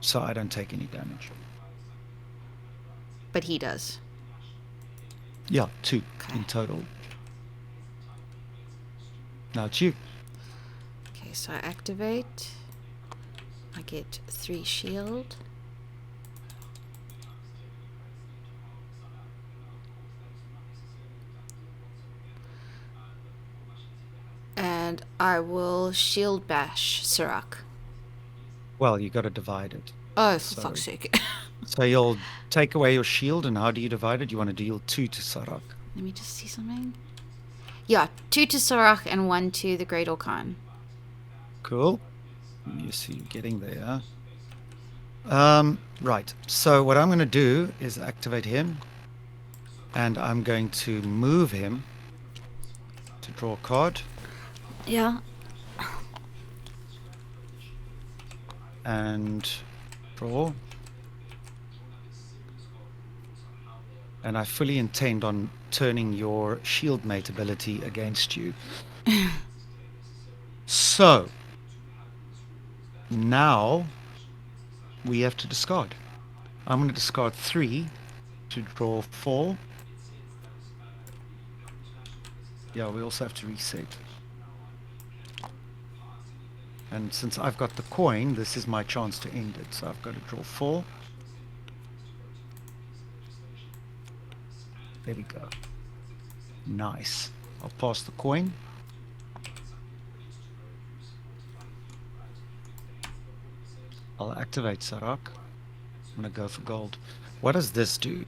so I don't take any damage. But he does. Yeah, 2 Okay. in total. Now it's you. Okay, so I activate. I get 3 shield. And I will shield bash Sirach. Well, you got to divide it. Oh, for So- fuck's sake. So you'll take away your shield, and how do you divide it? You want to deal 2 to Sarak. Let me just see something. Yeah, 2 to Sirach and 1 to the Great Orkan. Cool. You see, you're getting there. Right. So what I'm going to do is activate him, and I'm going to move him to draw a card, Yeah. and draw. And I fully intend on turning your shield mate ability against you. So now we have to discard. I'm going to discard 3 to draw 4. Yeah, we also have to reset. And since I've got the coin, this is my chance to end it. So I've got to draw 4. There we go. Nice. I'll pass the coin. I'll activate Sarak. I'm going to go for gold. What does this do?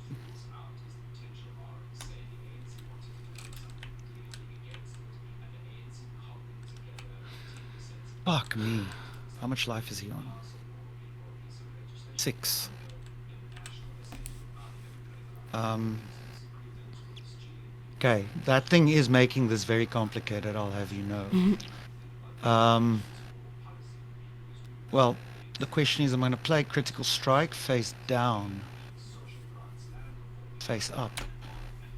Fuck me. How much life is he on? 6. Okay, that thing is making this very complicated, I'll have you know. Well, the question is, I'm going to play critical strike face down. Face up.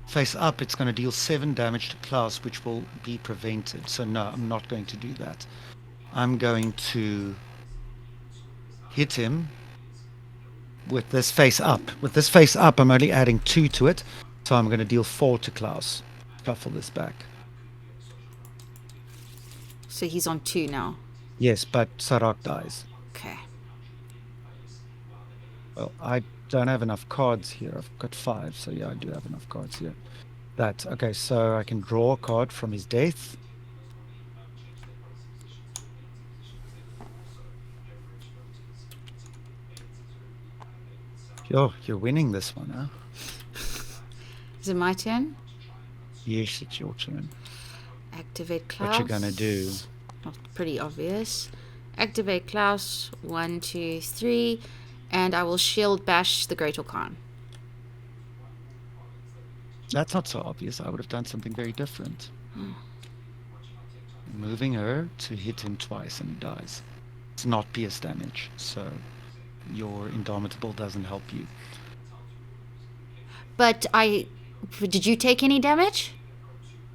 Face up, it's going to deal 7 damage to Klaus, which will be prevented. So no, I'm not going to do that. I'm going to hit him with this face up. With this face up, I'm only adding 2 to it. So I'm going to deal 4 to Klaus. Shuffle this back. So he's on 2 now. Yes, but Sarak dies. Okay. Well, I don't have enough cards here. I've got 5, so yeah, I do have enough cards here. That, okay, so I can draw a card from his death. You're winning this one, huh? Is it my turn? Yes, it's your turn. Activate Klaus. What you gonna do? Not pretty obvious. Activate Klaus. 1, 2, 3. And I will shield bash the Great Orkan. That's not so obvious. I would have done something very different. Moving her to hit him twice and he dies. It's not pierce damage, so your Indomitable doesn't help you. But did you take any damage?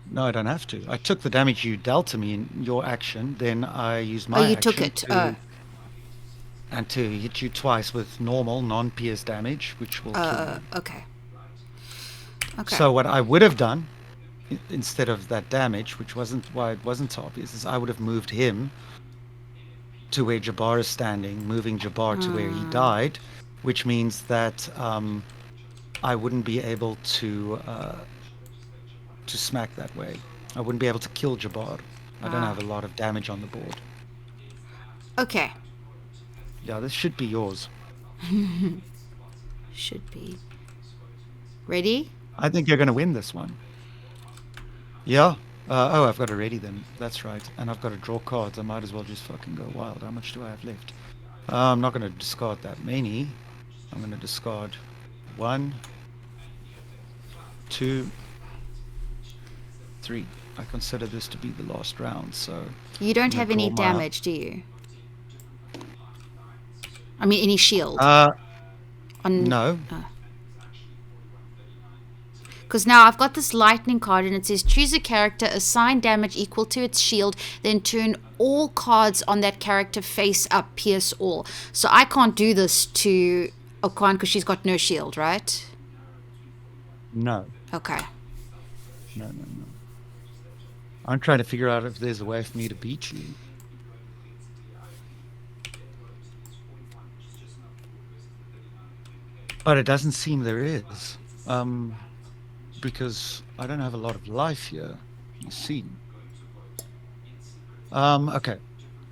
No, I don't have to. I took the damage you dealt to me in your action, then I used my Oh, you action took it. to, and to hit you twice with normal, non-pierce damage, which will kill you. Okay. Okay. So what I would have done instead of that damage, which wasn't why it wasn't so obvious, is I would have moved him to where Jabbar is standing, moving Jabbar to where he died, which means that I wouldn't be able to smack that way. I wouldn't be able to kill Jabbar. I don't have a lot of damage on the board. Okay. Yeah, this should be yours. Should be. Ready? I think you're going to win this one. Yeah. Oh, I've got it ready then. That's right. And I've got to draw cards. I might as well just fucking go wild. How much do I have left? I'm not going to discard that many. I'm going to discard 1, 2, 3. I consider this to be the last round, so... You don't have any damage, do you? I mean, any shield? No. Because now I've got this lightning card and it says choose a character, assign damage equal to its shield, then turn all cards on that character face up, pierce all. So I can't do this to Okan because she's got no shield, right? No. Okay. No. I'm trying to figure out if there's a way for me to beat you. But it doesn't seem there is. Because I don't have a lot of life here. You see. Okay.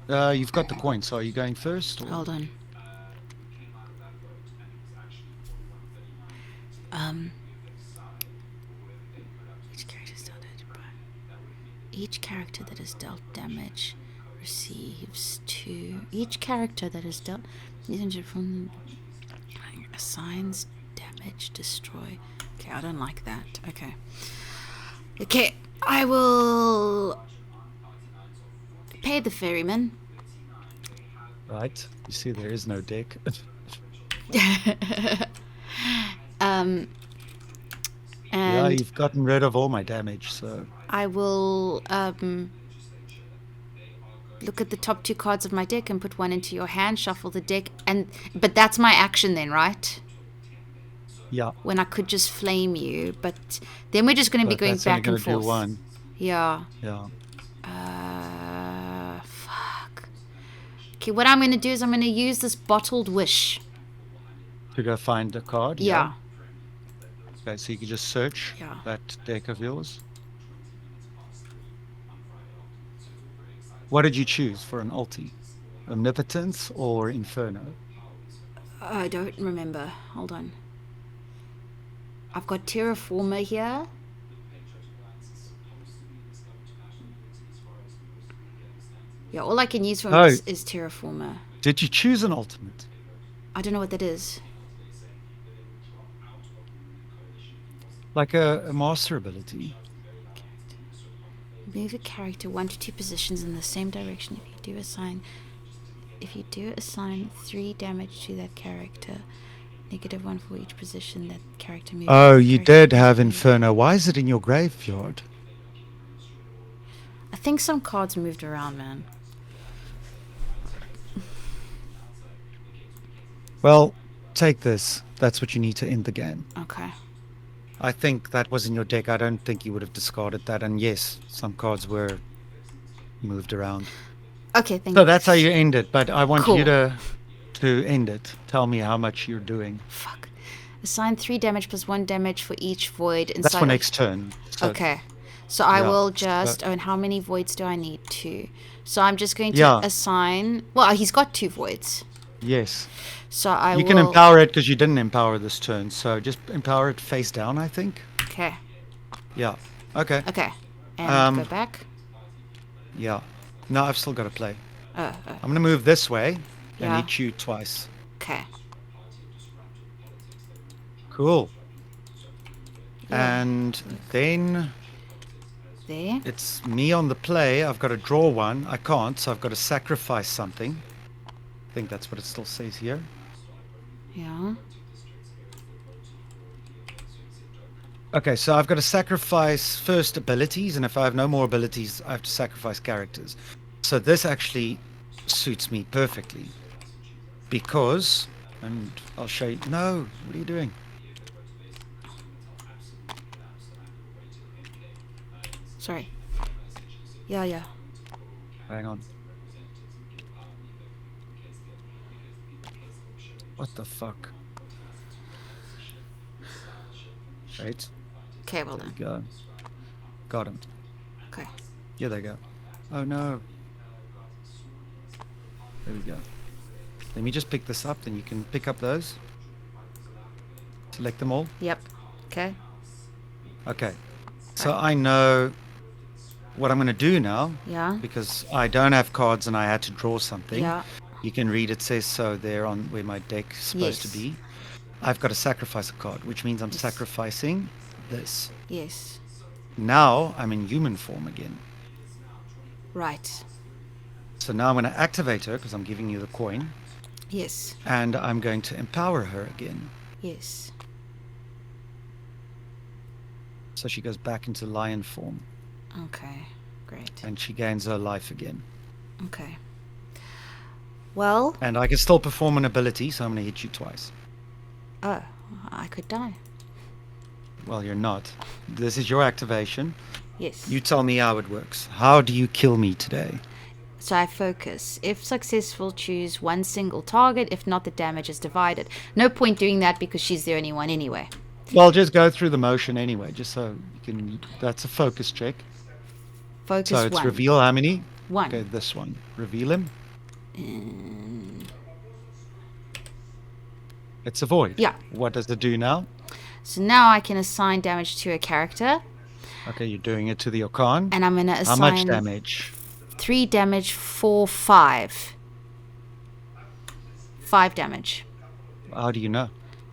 You've got the coin, so are you going first? Or? Hold on. Each character that is dealt damage receives 2. Each character that is dealt from assigns damage, destroy. Okay, I don't like that. Okay, I will pay the ferryman. Right. You see, there is no deck. And yeah, you've gotten rid of all my damage, so... I will look at the top 2 cards of my deck and put one into your hand, shuffle the deck, but that's my action then, right? Yeah. When I could just flame you, but then we're just going to be going back and forth. Do one. Yeah. Yeah. Fuck. Okay, what I'm going to do is I'm going to use this bottled wish. To go find a card? Yeah. Okay, so you can just search that deck of yours. What did you choose for an ulti? Omnipotence or Inferno? I don't remember. Hold on. I've got Terraformer here. Yeah, all I can use from this is Terraformer. Did you choose an ultimate? I don't know what that is. Like a master ability. Move a character 1 to 2 positions in the same direction if you do assign 3 damage to that character. -1 for each position that character moves. Oh, you did have Inferno. Why is it in your graveyard? I think some cards moved around, man. Well, take this. That's what you need to end the game. Okay. I think that was in your deck. I don't think you would have discarded that. And yes, some cards were moved around. Okay, thank you. So that's how you end it. But I want Cool. you to end it. Tell me how much you're doing. Fuck. Assign 3 damage plus 1 damage for each void inside. That's for next turn. So okay. So I will just... and how many voids do I need? 2. So I'm just going to assign... Well, he's got 2 voids. Yes. So I You can empower it because you didn't empower this turn. So just empower it face down, I think. Okay. Yeah. Okay. Okay. And go back. Yeah. No, I've still got to play. I'm going to move this way and Yeah. hit you twice. Okay. Cool. Yeah. And then There. it's me on the play. I've got to draw one. I can't, so I've got to sacrifice something. I think that's what it still says here. Yeah. Okay, so I've got to sacrifice first abilities, and if I have no more abilities, I have to sacrifice characters. So this actually suits me perfectly. Because, and I'll show you... No, what are you doing? Sorry. Yeah. Hang on. What the fuck? Wait. Okay, well There done. we go. Got him. Okay. Here they go. Oh no. There we go. Let me just pick this up, then you can pick up those. Select them all. Yep. Okay. Okay. So I know what I'm going to do now, Yeah. because I don't have cards and I had to draw something. Yeah. You can read, it says so there on where my deck's supposed to Yes. be. I've got to sacrifice a card, which means I'm Yes. sacrificing this. Yes. Now I'm in human form again. Right. So now I'm going to activate her because I'm giving you the coin, Yes. and I'm going to empower her again. Yes. So she goes back into lion form Okay. Great. and she gains her life again. Okay. Well, And I can still perform an ability, so I'm going to hit you twice. oh, I could die. Well, you're not. This is your activation. Yes. You tell me how it works. How do you kill me today? So I focus. If successful, choose one single target. If not, the damage is divided. No point doing that because she's the only one anyway. Well, just go through the motion anyway, just so you can. That's a focus check. Focus So it's one. reveal how many? One. Okay, this one. Reveal him. It's a void. Yeah. What does it do now? So now I can assign damage to a character, Okay, you're doing it to the Okan. and I'm going to How assign much damage? 3 damage for 5. 5 damage. How do you know?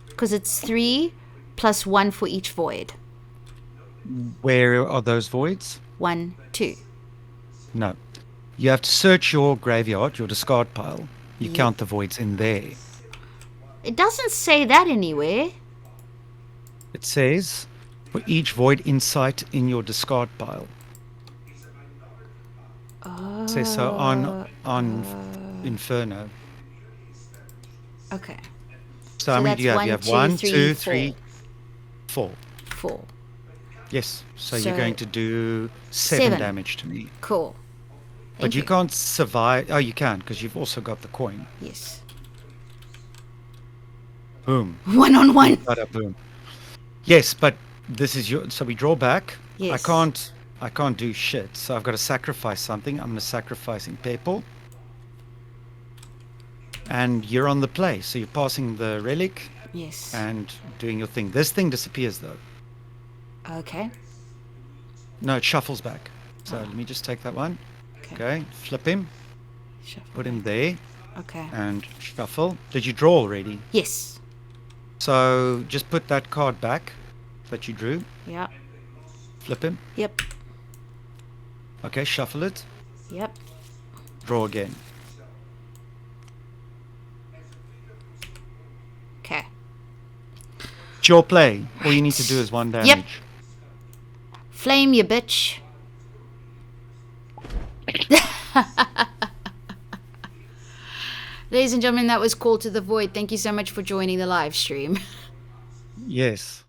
Because it's 3 plus 1 for each void. Where are those voids? 1, 2. No. You have to search your graveyard, your discard pile. You Yeah. count the voids in there. It doesn't say that anywhere. It says for each void insight in your discard pile. It says so on Inferno. Okay. So how many do you have? You have 1, 2, 3, 4. 4. Yes. So So you're going to do 7 7. damage to me. Cool. But Thank you can't survive. Oh, you can, because you've also got the coin. Yes. Boom. 1-on-1. Bada boom. Yes, but this is your. So we draw back. Yes. I can't do shit. So I've got to sacrifice something. I'm going to sacrifice in purple. And you're on the play. So you're passing the relic Yes. and doing your thing. This thing disappears though. Okay. No, it shuffles back. So let me just take that one. Okay. Okay. Flip him. Shuffle Put him back. there. Okay. And shuffle. Did you draw already? Yes. So just put that card back that you drew. Yep. Flip him. Yep. Okay, shuffle it. Yep. Draw again. Okay. It's your play. All you need to do is 1 damage. Yep. Flame, you bitch. Ladies and gentlemen, that was Call to the Void. Thank you so much for joining the live stream. Yes.